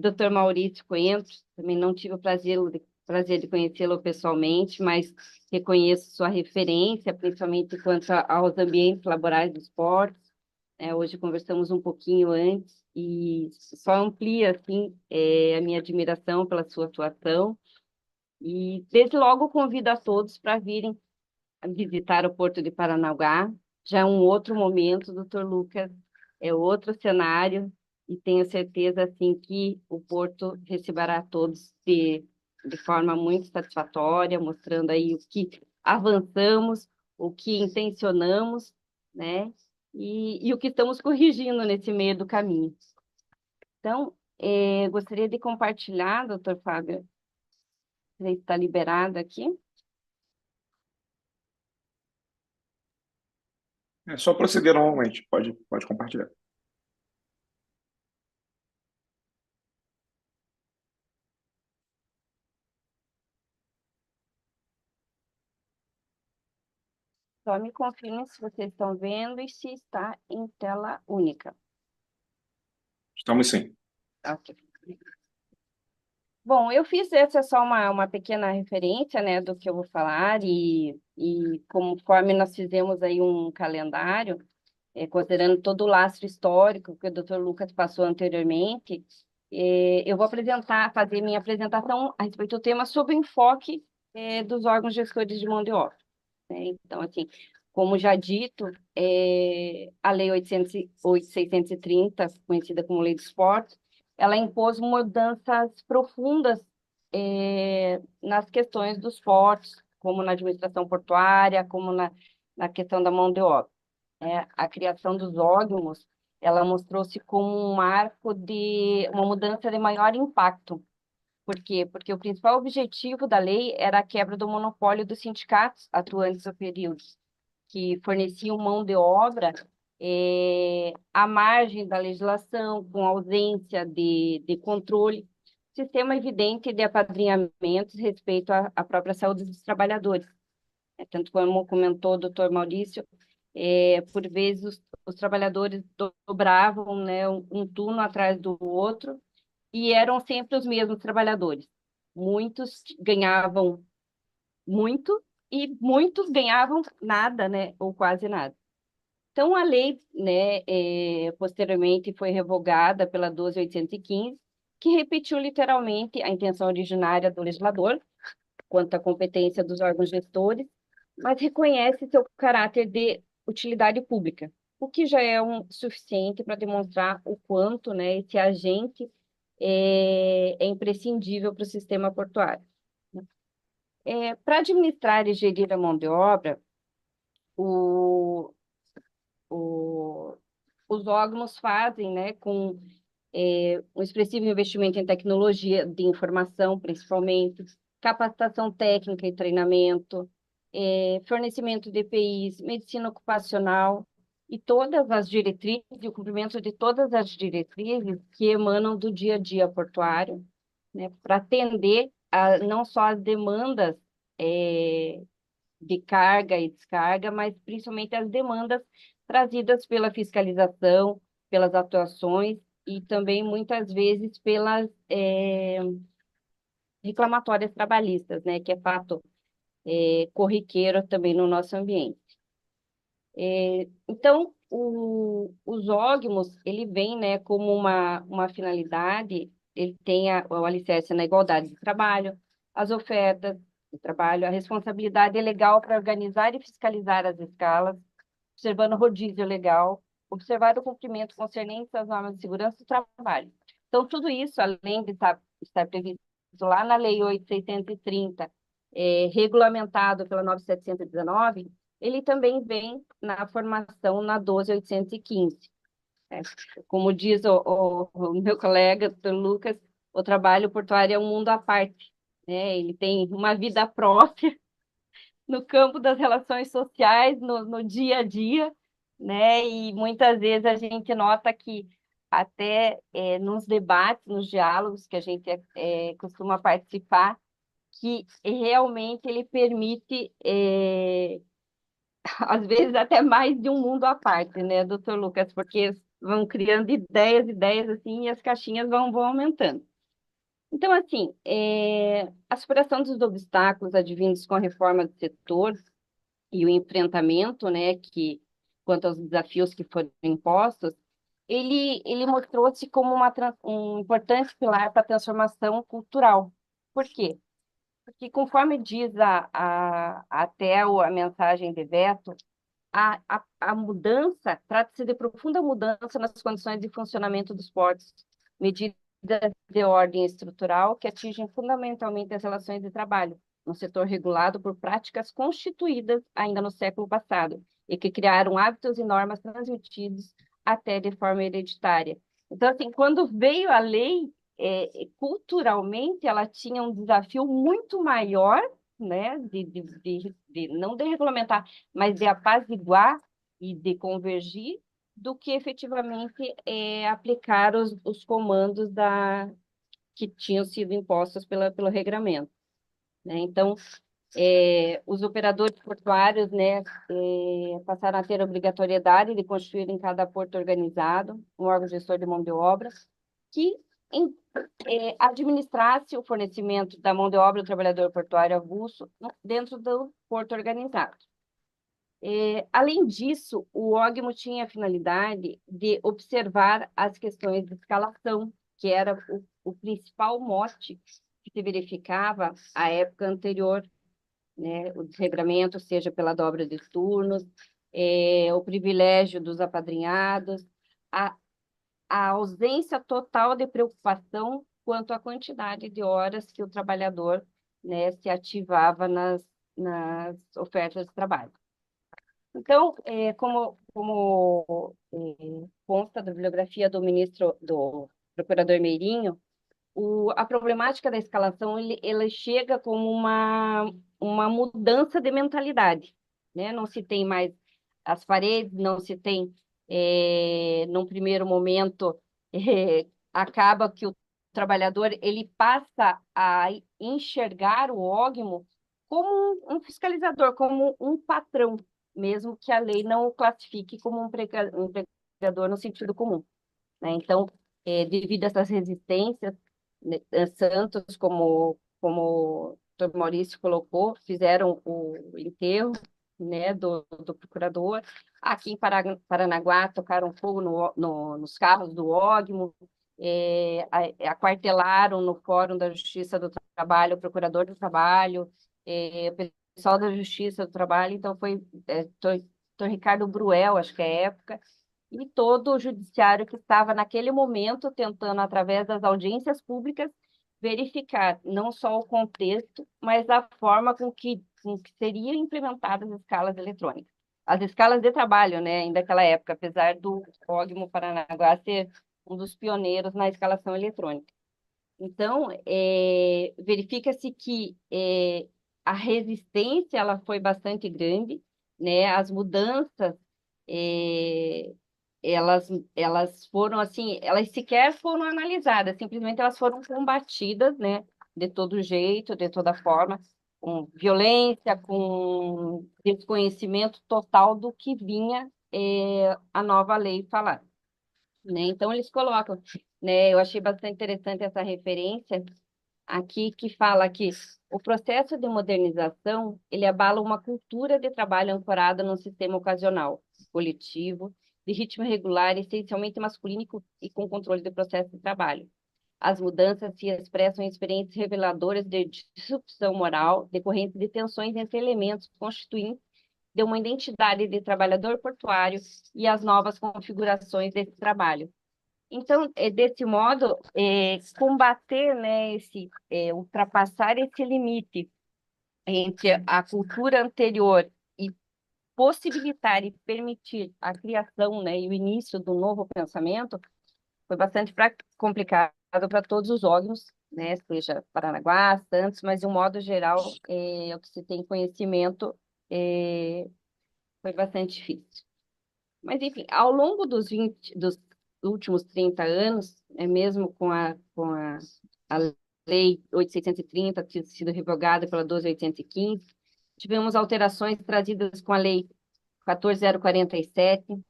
Dr. Maurício Coentro, também não tive o prazer de conhecê-lo pessoalmente, mas reconheço sua referência, principalmente quanto aos ambientes laborais dos portos. Hoje conversamos um pouquinho antes e só amplia assim, a minha admiração pela sua atuação. E desde logo convido a todos para virem visitar o Porto de Paranaguá. Já é um outro momento, doutor Lucas, é outro cenário, e tenho certeza assim, que o Porto receberá todos de forma muito satisfatória, mostrando aí o que avançamos, o que intencionamos, né? E o que estamos corrigindo nesse meio do caminho. Então, gostaria de compartilhar, doutor Fábio, você está liberado aqui? É só proceder normalmente, pode compartilhar. Só me confirme se vocês estão vendo e se está em tela única. Estamos sim. Ok. Bom, eu fiz essa só uma pequena referência, né, do que eu vou falar, e conforme nós fizemos aí um calendário, considerando todo o lastro histórico que o Dr. Lucas passou anteriormente, eu vou fazer minha apresentação a respeito do tema sobre o enfoque dos órgãos gestores de mão de obra, né? Então, assim, como já dito, a Lei 8.630, conhecida como Lei do Esporte, ela impôs mudanças profundas nas questões dos portos, como na administração portuária, como na questão da mão de obra. A criação dos órgãos, ela mostrou-se como um marco de uma mudança de maior impacto. Por quê? Porque o principal objetivo da lei era a quebra do monopólio dos sindicatos atuantes no período, que forneciam mão de obra à margem da legislação, com ausência de controle, sistema evidente de apadrinhamentos respeito à própria saúde dos trabalhadores. Tanto como comentou o doutor Maurício, por vezes os trabalhadores dobravam, né, um turno atrás do outro, e eram sempre os mesmos trabalhadores. Muitos ganhavam muito e muitos ganhavam nada, né, ou quase nada. Então, a lei, né, posteriormente foi revogada pela 12.815, que repetiu literalmente a intenção originária do legislador quanto à competência dos órgãos gestores, mas reconhece seu caráter de utilidade pública, o que já é suficiente para demonstrar o quanto, né, esse agente é imprescindível para o sistema portuário. Para administrar e gerir a mão de obra, o, os órgãos fazem, né, com um expressivo investimento em tecnologia de informação, principalmente, capacitação técnica e treinamento, fornecimento de EPIs, medicina ocupacional e todas as diretrizes, e o cumprimento de todas as diretrizes que emanam do dia a dia portuário, né, para atender não só as demandas de carga e descarga, mas principalmente as demandas trazidas pela fiscalização, pelas atuações e também, muitas vezes, pelas reclamatórias trabalhistas, né, que é fato corriqueiro também no nosso ambiente. Então, os ógmos, ele vem, né, como uma finalidade, ele tem o alicerce na igualdade de trabalho, as ofertas de trabalho, a responsabilidade legal para organizar e fiscalizar as escalas, observando o rodízio legal, observar o cumprimento concernente às normas de segurança do trabalho. Então, tudo isso, além de estar previsto lá na Lei 8.630, regulamentado pela 9.719, ele também vem na formação na 12.815. Como diz o meu colega, Dr. Lucas, o trabalho portuário é um mundo à parte, né? Ele tem uma vida própria no campo das relações sociais, no dia a dia, né? E muitas vezes a gente nota que até nos debates, nos diálogos que a gente costuma participar, que realmente ele permite, às vezes, até mais de um mundo à parte, né, doutor Lucas? Porque vão criando ideias, assim, e as caixinhas vão aumentando. Então, assim, a superação dos obstáculos advindos com a reforma do setor e o enfrentamento, né, quanto aos desafios que foram impostos, ele mostrou-se como um importante pilar para a transformação cultural. Por quê? Porque, conforme diz até a mensagem de veto, a mudança trata-se de profunda mudança nas condições de funcionamento dos portos, medidas de ordem estrutural que atingem fundamentalmente as relações de trabalho, no setor regulado por práticas constituídas ainda no século passado e que criaram hábitos e normas transmitidos até de forma hereditária. Então, assim, quando veio a lei, culturalmente, ela tinha um desafio muito maior, né, não de regulamentar, mas de apaziguar e de convergir, do que efetivamente aplicar os comandos que tinham sido impostos pelo regramento, né? Então, os operadores portuários, né, passaram a ter a obrigatoriedade de constituir em cada porto organizado um órgão gestor de mão de obra que administrasse o fornecimento da mão de obra do trabalhador portuário avulso dentro do porto organizado. Além disso, o ógmo tinha a finalidade de observar as questões de escalação, que era o principal mote que se verificava à época anterior, né? O desregramento, seja pela dobra de turnos, o privilégio dos apadrinhados, a ausência total de preocupação quanto à quantidade de horas que o trabalhador, né, se ativava nas ofertas de trabalho. Então, como consta da bibliografia do procurador Meirinho, a problemática da escalação ela chega como uma mudança de mentalidade, né? Não se tem mais as paredes, não se tem num primeiro momento, acaba que o trabalhador ele passa a enxergar o ógimo como um fiscalizador, como um patrão, mesmo que a lei não o classifique como um empregador no sentido comum, né? Então, devido a essas resistências, né, Santos, como o Dr. Maurício colocou, fizeram o enterro, né, do procurador. Aqui em Paranaguá, tocaram fogo nos carros do ógimo, aquartelaram no Fórum da Justiça do Trabalho o procurador do trabalho, o pessoal da Justiça do Trabalho. Então, foi Dr. Ricardo Bruel, acho que é a época, e todo o judiciário que estava naquele momento tentando, através das audiências públicas, verificar não só o contexto, mas a forma com que seriam implementadas as escalas eletrônicas. As escalas de trabalho, né, ainda naquela época, apesar do Ógimo Paranaguá ser um dos pioneiros na escalação eletrônica. Então, verifica-se que a resistência ela foi bastante grande, né? As mudanças elas foram assim, elas sequer foram analisadas, simplesmente elas foram combatidas, né? De todo jeito, de toda forma, com violência, com desconhecimento total do que vinha a nova lei falar, né? Então eles colocam, né? Eu achei bastante interessante essa referência aqui que fala que o processo de modernização ele abala uma cultura de trabalho ancorada num sistema ocasional, coletivo, de ritmo regular, essencialmente masculino e com controle do processo de trabalho. As mudanças se expressam em experiências reveladoras de disrupção moral decorrentes de tensões entre elementos constituintes de uma identidade de trabalhador portuário e as novas configurações desse trabalho. Então, desse modo, combater, né, ultrapassar esse limite entre a cultura anterior e possibilitar e permitir a criação, né, e o início do novo pensamento foi bastante complicado para todos os órgãos, né, seja Paranaguá, Santos, mas de um modo geral, o que se tem conhecimento, foi bastante difícil. Mas, enfim, ao longo dos últimos 30 anos, mesmo a Lei 8.630 ter sido revogada pela 12.815, tivemos alterações trazidas com a Lei 14.047,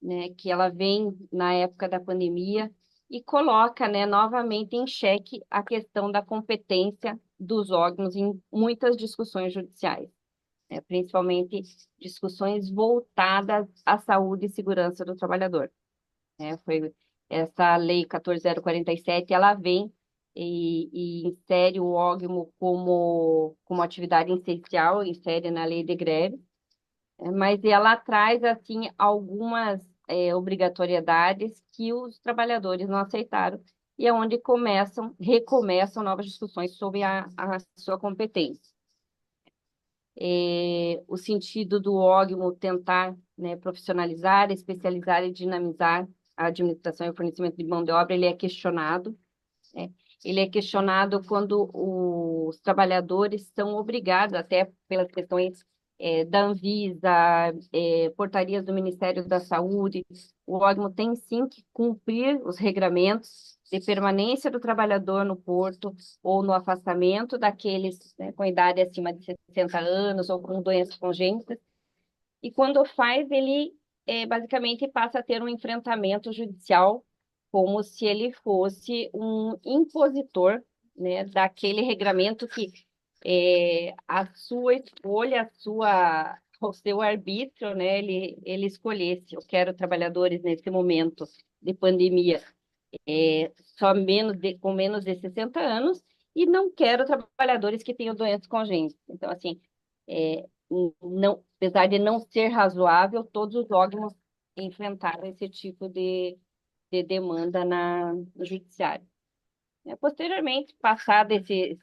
né, que ela vem na época da pandemia e coloca, né, novamente em xeque a questão da competência dos órgãos em muitas discussões judiciais, principalmente discussões voltadas à saúde e segurança do trabalhador. Foi essa Lei 14.047, ela vem e insere o ógimo como atividade essencial, insere na lei de greve, mas ela traz assim algumas obrigatoriedades que os trabalhadores não aceitaram e é onde recomeçam novas discussões sobre a sua competência. O sentido do ógimo tentar, né, profissionalizar, especializar e dinamizar a administração e o fornecimento de mão de obra, ele é questionado, né? Ele é questionado quando os trabalhadores são obrigados, até pelas questões da Anvisa, portarias do Ministério da Saúde, o órgão tem sim que cumprir os regramentos de permanência do trabalhador no porto ou no afastamento daqueles, né, com idade acima de 60 anos ou com doenças congênitas, e quando faz, ele basicamente passa a ter um enfrentamento judicial como se ele fosse um impositor, né, daquele regramento que a sua escolha, o seu arbítrio, né, ele escolhesse. Eu quero trabalhadores nesse momento de pandemia com menos de 60 anos e não quero trabalhadores que tenham doenças congênitas. Então, assim, não, apesar de não ser razoável, todos os órgãos enfrentaram esse tipo de demanda no judiciário. Posteriormente, passado esse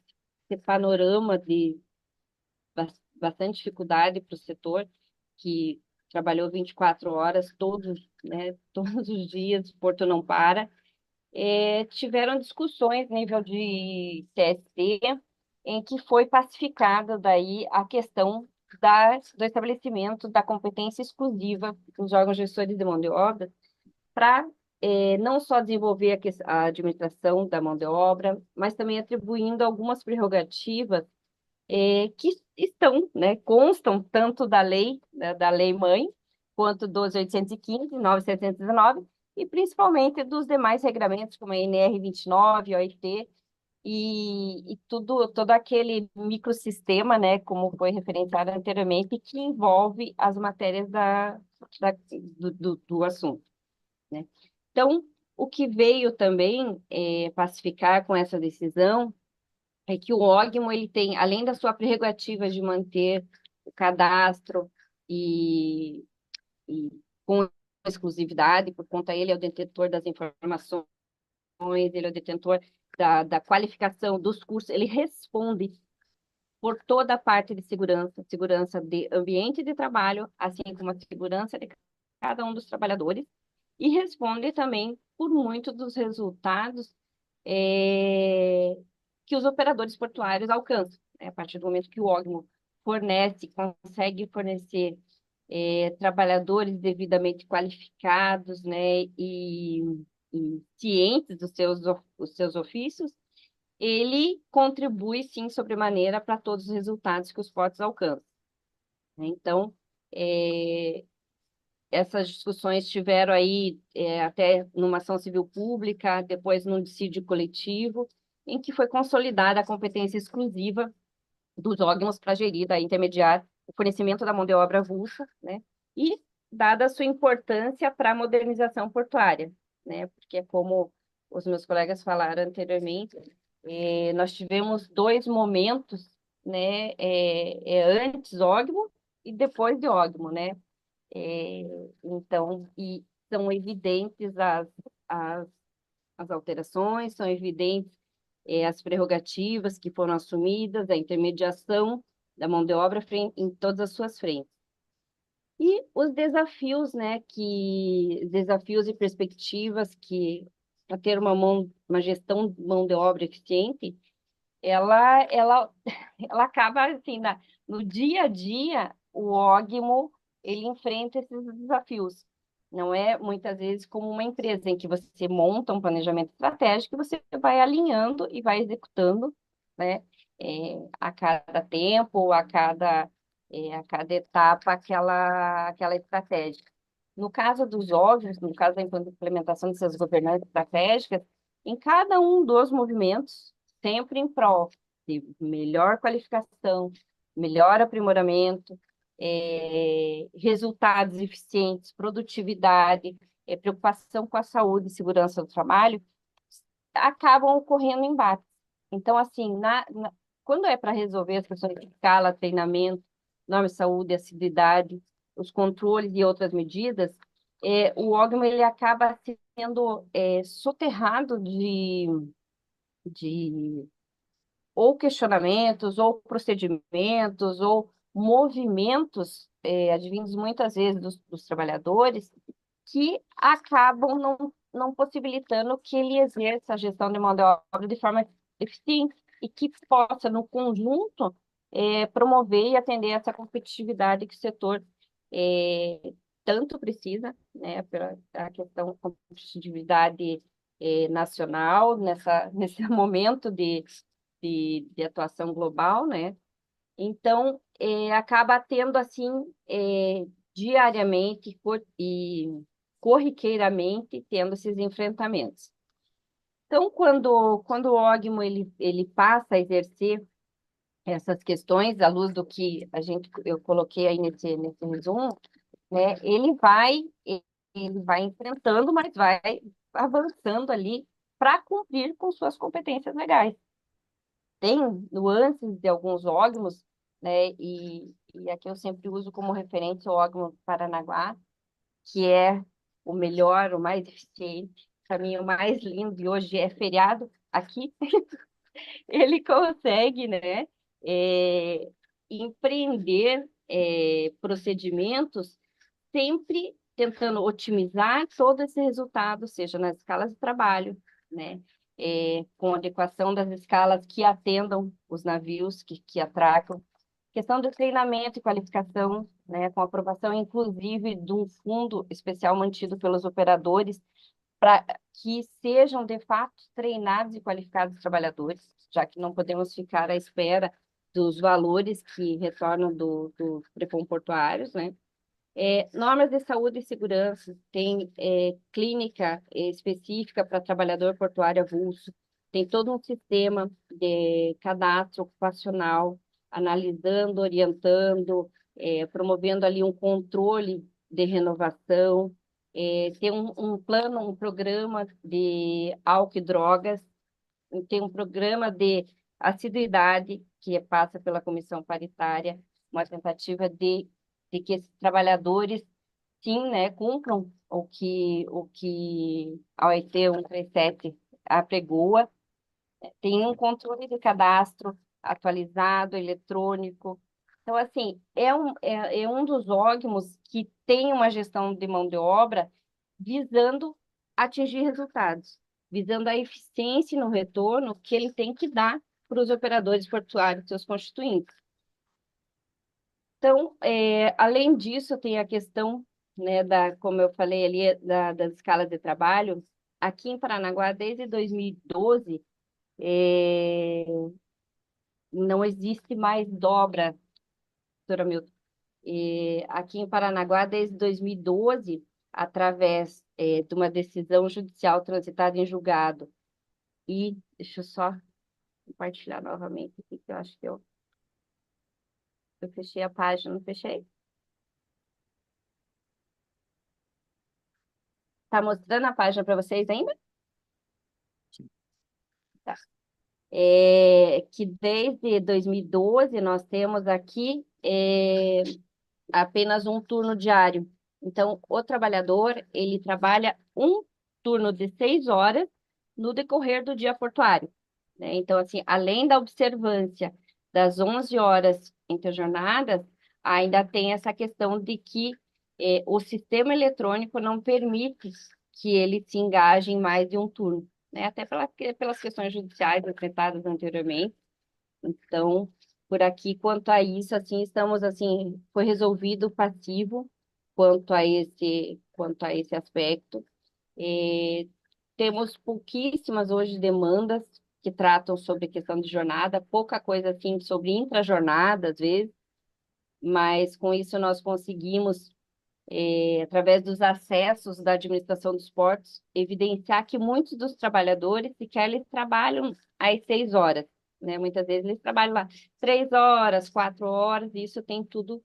panorama de bastante dificuldade para o setor, que trabalhou 24 horas, né, todos os dias, o porto não para, tiveram discussões a nível de TST, em que foi pacificada daí a questão do estabelecimento da competência exclusiva dos órgãos gestores de mão de obra para não só desenvolver a administração da mão de obra, mas também atribuindo algumas prerrogativas que estão, né, constam tanto da lei, né, da lei mãe, quanto 12.815, 9.719, e principalmente dos demais regramentos, como a NR 29, OIT, e todo aquele microsistema, né, como foi referenciado anteriormente, que envolve as matérias do assunto, né? Então, o que veio também pacificar com essa decisão é que o órgão, ele tem, além da sua prerrogativa de manter o cadastro e, e com exclusividade, por conta ele é o detentor das informações, ele é o detentor da qualificação dos cursos, ele responde por toda a parte de segurança, segurança de ambiente de trabalho, assim como a segurança de cada um dos trabalhadores, e responde também por muitos dos resultados que os operadores portuários alcançam, né? A partir do momento que o órgão consegue fornecer trabalhadores devidamente qualificados, né, e cientes dos seus ofícios, ele contribui, sim, sobremaneira para todos os resultados que os portos alcançam, né? Então, essas discussões tiveram aí até numa ação civil pública, depois num dissídio coletivo, em que foi consolidada a competência exclusiva dos órgãos para gerir, intermediar o fornecimento da mão de obra avulsa, né? E dada a sua importância para a modernização portuária, né? Porque, como os meus colegas falaram anteriormente, nós tivemos dois momentos, né? Antes ógmo e depois de ógmo, né? Então, e são evidentes as, as alterações, são evidentes as prerrogativas que foram assumidas, a intermediação da mão de obra em todas as suas frentes. E os desafios, né, desafios e perspectivas que, para ter uma gestão de mão de obra eficiente, ela acaba, assim, no dia a dia, o ógimo, ele enfrenta esses desafios. Não é, muitas vezes, como uma empresa em que você monta um planejamento estratégico e você vai alinhando e vai executando, né, a cada tempo, a cada etapa, aquela estratégia. No caso dos órgãos, no caso da implementação dessas governanças estratégicas, em cada um dos movimentos, sempre em prol de melhor qualificação, melhor aprimoramento, resultados eficientes, produtividade, preocupação com a saúde e segurança do trabalho, acabam ocorrendo embates. Então, assim, quando é para resolver as questões de escala, treinamento, norma de saúde, assiduidade, os controles e outras medidas, o órgão ele acaba sendo soterrado de ou questionamentos, ou procedimentos, ou movimentos advindos muitas vezes dos trabalhadores que acabam não possibilitando que ele exerça a gestão de mão de obra de forma eficiente e que possa, no conjunto, promover e atender essa competitividade que o setor tanto precisa, né, pela a questão da competitividade nacional, nesse momento de atuação global, né? Então, acaba tendo, assim, diariamente e corriqueiramente, tendo esses enfrentamentos. Então, quando o ógmo ele passa a exercer essas questões, à luz do que eu coloquei aí nesse resumo, né, ele vai enfrentando, mas vai avançando ali para cumprir com suas competências legais. Tem nuances de alguns ógmos, né, e aqui eu sempre uso como referência o ógmo Paranaguá, que é o melhor, o mais eficiente, para mim o mais lindo, e hoje é feriado aqui, ele consegue, né, empreender procedimentos sempre tentando otimizar todo esse resultado, seja nas escalas de trabalho, né, com adequação das escalas que atendam os navios que atracam, Questão do treinamento e qualificação, né, com aprovação, inclusive, de um fundo especial mantido pelos operadores para que sejam, de fato, treinados e qualificados os trabalhadores, já que não podemos ficar à espera dos valores que retornam dos prepom portuários, né? Normas de saúde e segurança, tem clínica específica para trabalhador portuário avulso, tem todo um sistema de cadastro ocupacional, analisando, orientando, promovendo ali um controle de renovação, tem um plano, um programa de álcool e drogas, tem um programa de assiduidade que passa pela comissão paritária, uma tentativa de que esses trabalhadores, sim, né, cumpram o que a OIT 137 apregoa. Tem um controle de cadastro atualizado, eletrônico. Então, assim, é um dos órgãos que tem uma gestão de mão de obra visando atingir resultados, visando a eficiência no retorno que ele tem que dar para os operadores portuários, seus constituintes. Então, além disso, tem a questão, né, como eu falei ali, das escalas de trabalho. Aqui em Paranaguá, desde 2012, não existe mais dobra, doutora Milton. Aqui em Paranaguá, desde 2012, através de uma decisão judicial transitada em julgado, e deixa eu só compartilhar novamente aqui, que eu acho que eu fechei a página, não fechei? Está mostrando a página para vocês ainda? Tá. Que desde 2012 nós temos aqui apenas um turno diário. Então, o trabalhador, ele trabalha um turno de 6 horas no decorrer do dia portuário, né? Então, assim, além da observância das 11 horas interjornadas, ainda tem essa questão de que o sistema eletrônico não permite que ele se engaje em mais de um turno, né? Até pelas questões judiciais enfrentadas anteriormente. Então, por aqui, quanto a isso, assim, estamos, assim, foi resolvido o passivo quanto a esse aspecto. Temos pouquíssimas hoje demandas que tratam sobre questão de jornada, pouca coisa, assim, sobre intrajornada, às vezes, mas com isso nós conseguimos, através dos acessos da administração dos portos, evidenciar que muitos dos trabalhadores sequer eles trabalham às 6 horas, né? Muitas vezes eles trabalham lá 3 horas, 4 horas, e isso tem tudo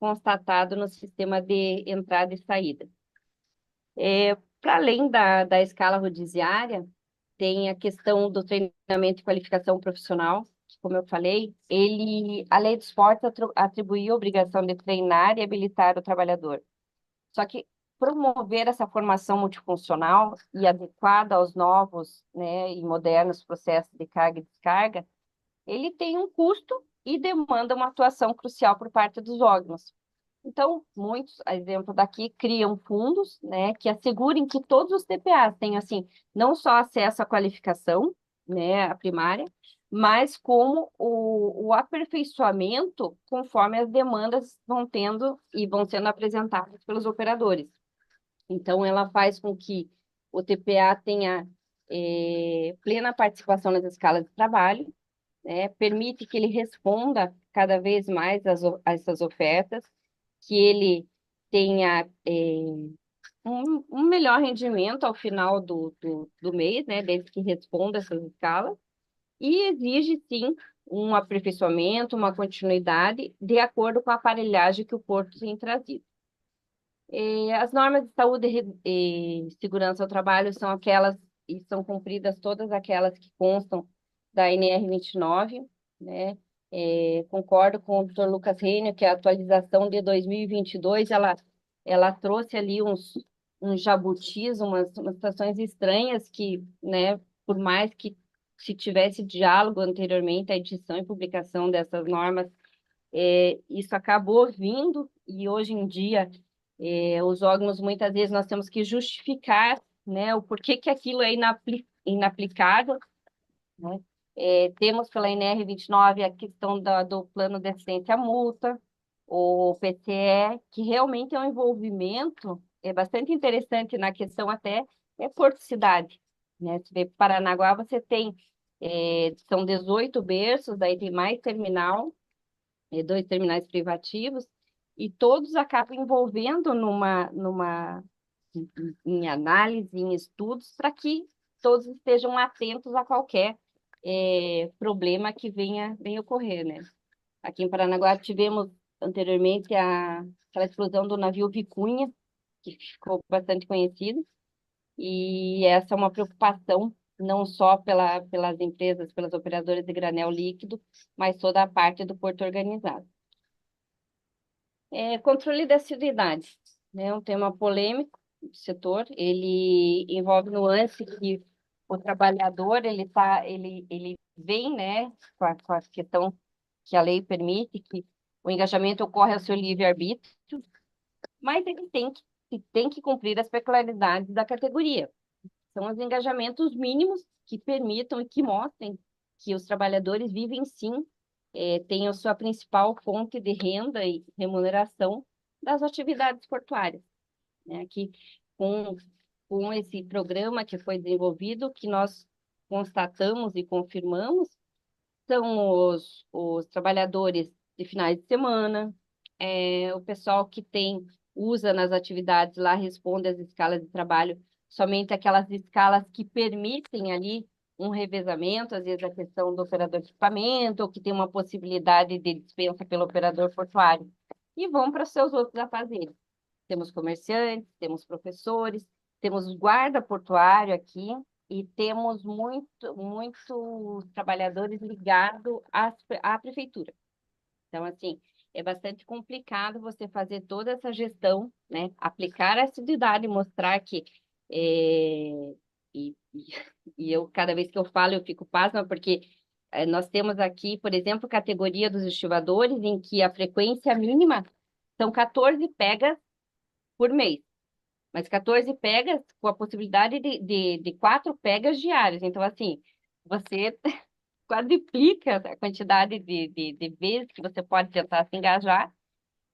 constatado no sistema de entrada e saída. Para além da escala rodiciária, tem a questão do treinamento e qualificação profissional, que, como eu falei, a lei dos portos atribuiu a obrigação de treinar e habilitar o trabalhador. Só que promover essa formação multifuncional e adequada aos novos, né, e modernos processos de carga e descarga, ele tem um custo e demanda uma atuação crucial por parte dos órgãos. Então, muitos, a exemplo daqui, criam fundos, né, que assegurem que todos os TPAs tenham, assim, não só acesso à qualificação, né, a primária, mas como o aperfeiçoamento conforme as demandas vão tendo e vão sendo apresentadas pelos operadores. Então, ela faz com que o TPA tenha plena participação nas escalas de trabalho, né, permite que ele responda cada vez mais a essas ofertas, que ele tenha um melhor rendimento ao final do mês, né, desde que responda essas escalas, e exige, sim, um aperfeiçoamento, uma continuidade, de acordo com a aparelhagem que o porto tem trazido. As normas de saúde e segurança ao trabalho são aquelas, e são cumpridas todas aquelas que constam da NR 29, né? Concordo com o Dr. Lucas Renner que a atualização de 2022, ela trouxe ali uns jabutis, umas situações estranhas que, né, por mais que se tivesse diálogo anteriormente, a edição e publicação dessas normas, isso acabou vindo, e hoje em dia os órgãos, muitas vezes, nós temos que justificar, né, o porquê que aquilo é inaplicável, né? Temos pela NR 29 a questão do plano de assistência à multa, o PCE, que realmente é um envolvimento bastante interessante na questão até porto-cidade, né? Se vê Paranaguá, você tem, são 18 berços, daí tem mais terminal, 2 terminais privativos, e todos acabam envolvendo em análise, em estudos, para que todos estejam atentos a qualquer problema que venha ocorrer, né? Aqui em Paranaguá tivemos anteriormente aquela explosão do navio Vicunha, que ficou bastante conhecido, e essa é uma preocupação não só pelas empresas, pelas operadoras de granel líquido, mas toda a parte do porto organizado. Controle da assiduidade, né? É um tema polêmico do setor. Ele envolve nuances que o trabalhador ele vem, né, com a questão que a lei permite, que o engajamento ocorre ao seu livre-arbítrio, mas ele tem que cumprir as peculiaridades da categoria. São os engajamentos mínimos que permitam e que mostrem que os trabalhadores vivem sim, têm a sua principal fonte de renda e remuneração das atividades portuárias, né? Aqui, com esse programa que foi desenvolvido, que nós constatamos e confirmamos, são os trabalhadores de finais de semana, o pessoal que usa nas atividades lá, responde às escalas de trabalho, somente aquelas escalas que permitem ali um revezamento, às vezes a questão do operador de equipamento, ou que tem uma possibilidade de dispensa pelo operador portuário, e vão para os seus outros afazeres. Temos comerciantes, temos professores, temos guarda portuário aqui, e temos muitos trabalhadores ligados à prefeitura. Então, assim, é bastante complicado você fazer toda essa gestão, né? Aplicar a assiduidade, mostrar que... E, e eu, cada vez que eu falo, eu fico pasma, porque nós temos aqui, por exemplo, categoria dos estivadores, em que a frequência mínima são 14 pegas por mês. Mas 14 pegas com a possibilidade de 4 pegas diárias. Então, assim, você quadriplica a quantidade de vezes que você pode tentar se engajar,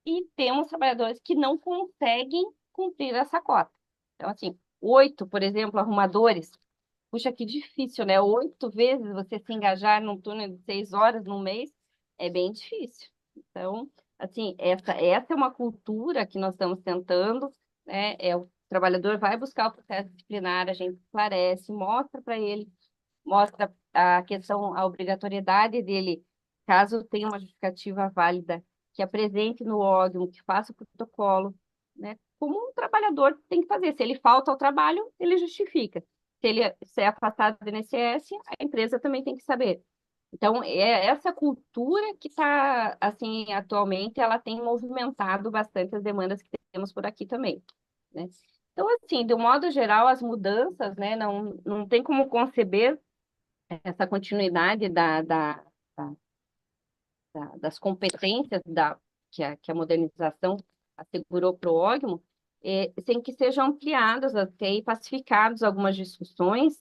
e temos trabalhadores que não conseguem cumprir essa cota. Então, assim, 8, por exemplo, arrumadores. Puxa, que difícil, né? 8 vezes você se engajar num turno de 6 horas no mês é bem difícil. Então, assim, essa é uma cultura que nós estamos tentando, né? O trabalhador vai buscar o processo disciplinar, a gente esclarece, mostra para ele, mostra a questão, a obrigatoriedade dele, caso tenha uma justificativa válida, que apresente no órgão, que faça o protocolo, né? Como um trabalhador tem que fazer. Se ele falta ao trabalho, ele justifica. Se é afastado do INSS, a empresa também tem que saber. Então, essa cultura que está, assim, atualmente, ela tem movimentado bastante as demandas que temos por aqui também, né? Então, assim, de um modo geral, as mudanças, né, não tem como conceber essa continuidade das competências que a modernização assegurou para o órgão, sem que sejam ampliadas até e pacificadas algumas discussões,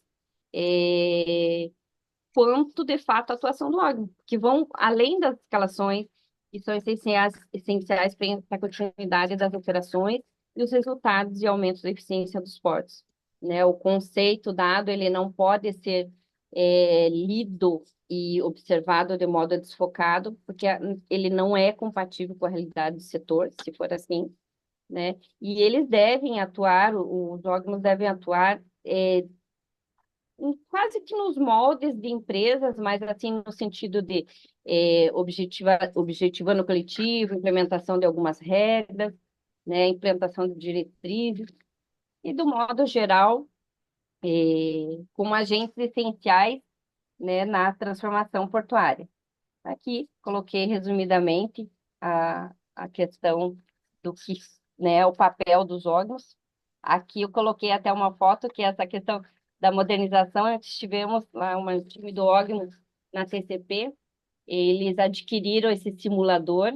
quanto, de fato, a atuação do órgão, que vão além das escalações, que são essenciais para a continuidade das operações e os resultados e aumentos da eficiência dos portos, né? O conceito dado, ele não pode ser lido e observado de modo desfocado, porque ele não é compatível com a realidade do setor, se for assim, né? E eles devem atuar, os órgãos devem atuar quase que nos moldes de empresas, mas assim no sentido de objetivando o coletivo, implementação de algumas regras, né, implementação de diretrizes, e do modo geral, como agentes essenciais, né, na transformação portuária. Aqui coloquei resumidamente a questão do que, né, o papel dos órgãos. Aqui eu coloquei até uma foto, que é essa questão da modernização. Antes tivemos lá um time do órgão na TCP, eles adquiriram esse simulador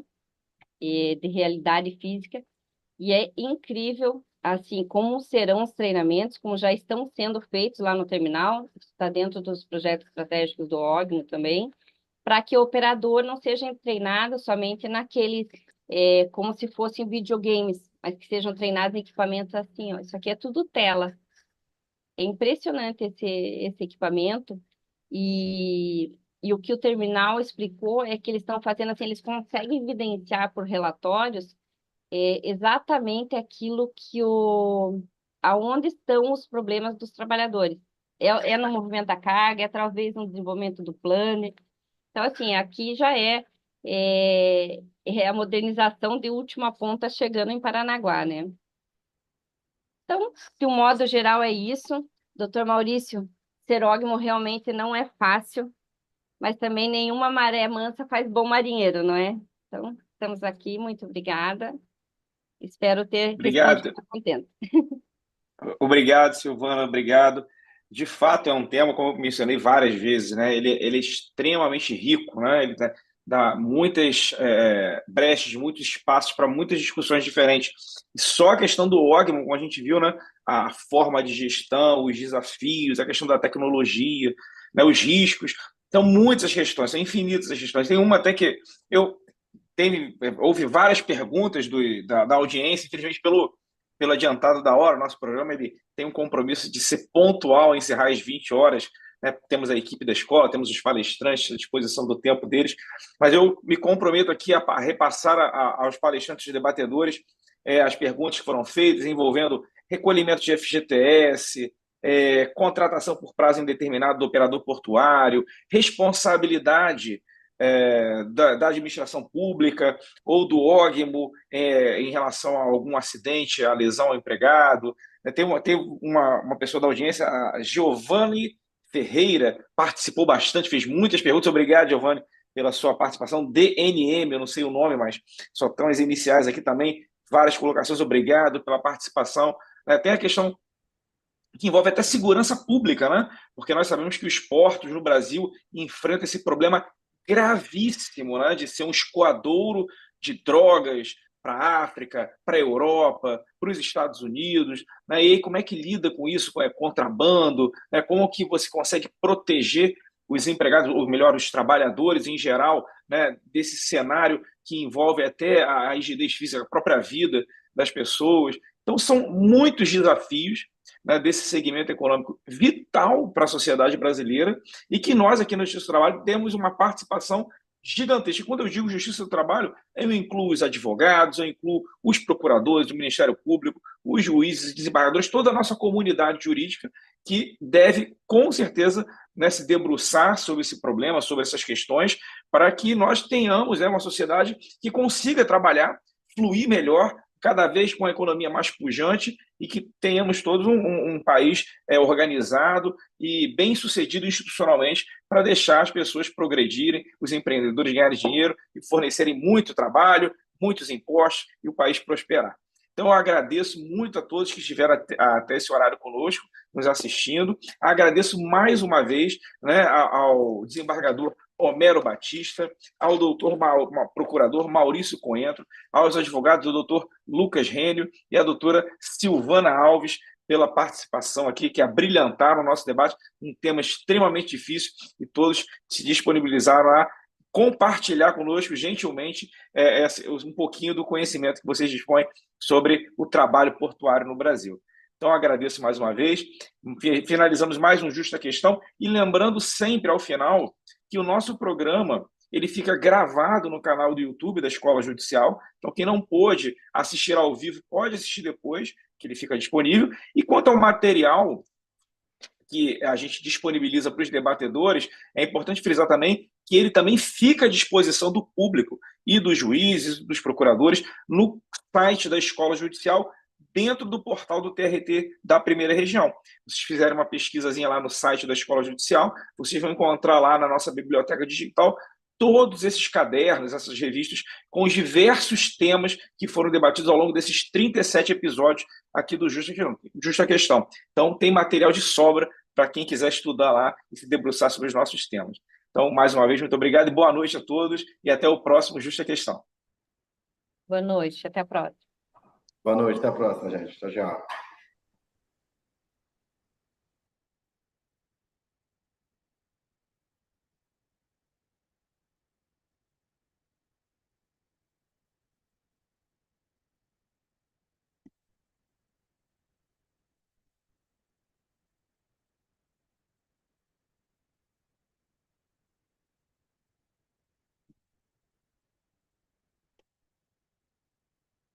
de realidade física, e é incrível assim, como serão os treinamentos, como já estão sendo feitos lá no terminal, está dentro dos projetos estratégicos do OGNO também, para que o operador não seja treinado somente naqueles, como se fossem videogames, mas que sejam treinados em equipamentos assim, ó, isso aqui é tudo tela. É impressionante esse equipamento, e o que o terminal explicou é que eles estão fazendo assim, eles conseguem evidenciar por relatórios exatamente aquilo aonde estão os problemas dos trabalhadores. É no movimento da carga, é talvez no desenvolvimento do planner. Então, assim, aqui já é a modernização de última ponta chegando em Paranaguá, né? Então, de um modo geral, é isso. Doutor Maurício, serógamo realmente não é fácil, mas também nenhuma maré mansa faz bom marinheiro, não é? Então, estamos aqui, muito obrigada. Espero ter respondido Obrigado. contente. Obrigado, Silvana, obrigado. De fato, é um tema, como eu mencionei várias vezes, né? Ele é extremamente rico, né? Ele dá muitas brechas, muitos espaços para muitas discussões diferentes. E só a questão do OGMO, como a gente viu, né? A forma de gestão, os desafios, a questão da tecnologia, né? Os riscos. São muitas as questões, são infinitas as questões. Tem uma até que houve várias perguntas da audiência, infelizmente pelo adiantado da hora, nosso programa ele tem um compromisso de ser pontual, encerrar às 20 horas, né? Temos a equipe da escola, temos os palestrantes à disposição do tempo deles, mas eu me comprometo aqui a repassar aos palestrantes e debatedores as perguntas que foram feitas, envolvendo recolhimento de FGTS, contratação por prazo indeterminado do operador portuário, responsabilidade da administração pública ou do OGMO em relação a algum acidente, a lesão ao empregado. Tem uma pessoa da audiência, a Giovanni Ferreira, participou bastante, fez muitas perguntas. Obrigado, Giovanni, pela sua participação. DNM, eu não sei o nome, mas só estão as iniciais aqui também. Várias colocações, obrigado pela participação. Tem a questão que envolve até segurança pública, né? Porque nós sabemos que os portos no Brasil enfrentam esse problema gravíssimo, né? De ser um escoadouro de drogas para a África, para a Europa, para os Estados Unidos, né? E aí, como é que lida com isso, com contrabando, né? Como que você consegue proteger os empregados, ou melhor, os trabalhadores em geral, né? Desse cenário que envolve até a rigidez física, a própria vida das pessoas. Então, são muitos desafios, né, desse segmento econômico vital para a sociedade brasileira e que nós aqui no Justiça do Trabalho temos uma participação gigantesca. Quando eu digo Justiça do Trabalho, eu incluo os advogados, eu incluo os procuradores do Ministério Público, os juízes, desembargadores, toda a nossa comunidade jurídica que deve, com certeza, né, se debruçar sobre esse problema, sobre essas questões, para que nós tenhamos, né, uma sociedade que consiga trabalhar, fluir melhor, cada vez com a economia mais pujante e que tenhamos todos um país organizado e bem sucedido institucionalmente para deixar as pessoas progredirem, os empreendedores ganharem dinheiro e fornecerem muito trabalho, muitos impostos e o país prosperar. Então, eu agradeço muito a todos que estiveram até esse horário conosco, nos assistindo. Agradeço mais uma vez, né, ao desembargador Homero Batista, ao procurador Maurício Coentro, aos advogados do doutor Lucas Rênio e a doutora Silvana Alves, pela participação aqui, que abrilhantaram o nosso debate, um tema extremamente difícil, e todos se disponibilizaram a compartilhar conosco, gentilmente, um pouquinho do conhecimento que vocês dispõem sobre o trabalho portuário no Brasil. Então, agradeço mais uma vez. Finalizamos mais um Justa Questão e lembrando sempre, ao final, que o nosso programa ele fica gravado no canal do YouTube da Escola Judicial. Então, quem não pôde assistir ao vivo, pode assistir depois, que ele fica disponível. E quanto ao material que a gente disponibiliza para os debatedores, é importante frisar também que ele também fica à disposição do público e dos juízes, dos procuradores, no site da Escola Judicial, dentro do portal do TRT da Primeira Região. Se vocês fizerem uma pesquisazinha lá no site da Escola Judicial, vocês vão encontrar lá na nossa biblioteca digital todos esses cadernos, essas revistas, com os diversos temas que foram debatidos ao longo desses 37 episódios aqui do Justa Questão. Então, tem material de sobra para quem quiser estudar lá e se debruçar sobre os nossos temas. Então, mais uma vez, muito obrigado e boa noite a todos e até o próximo Justa Questão. Boa noite, até a próxima. Boa noite, até a próxima, gente. Tchau, tchau.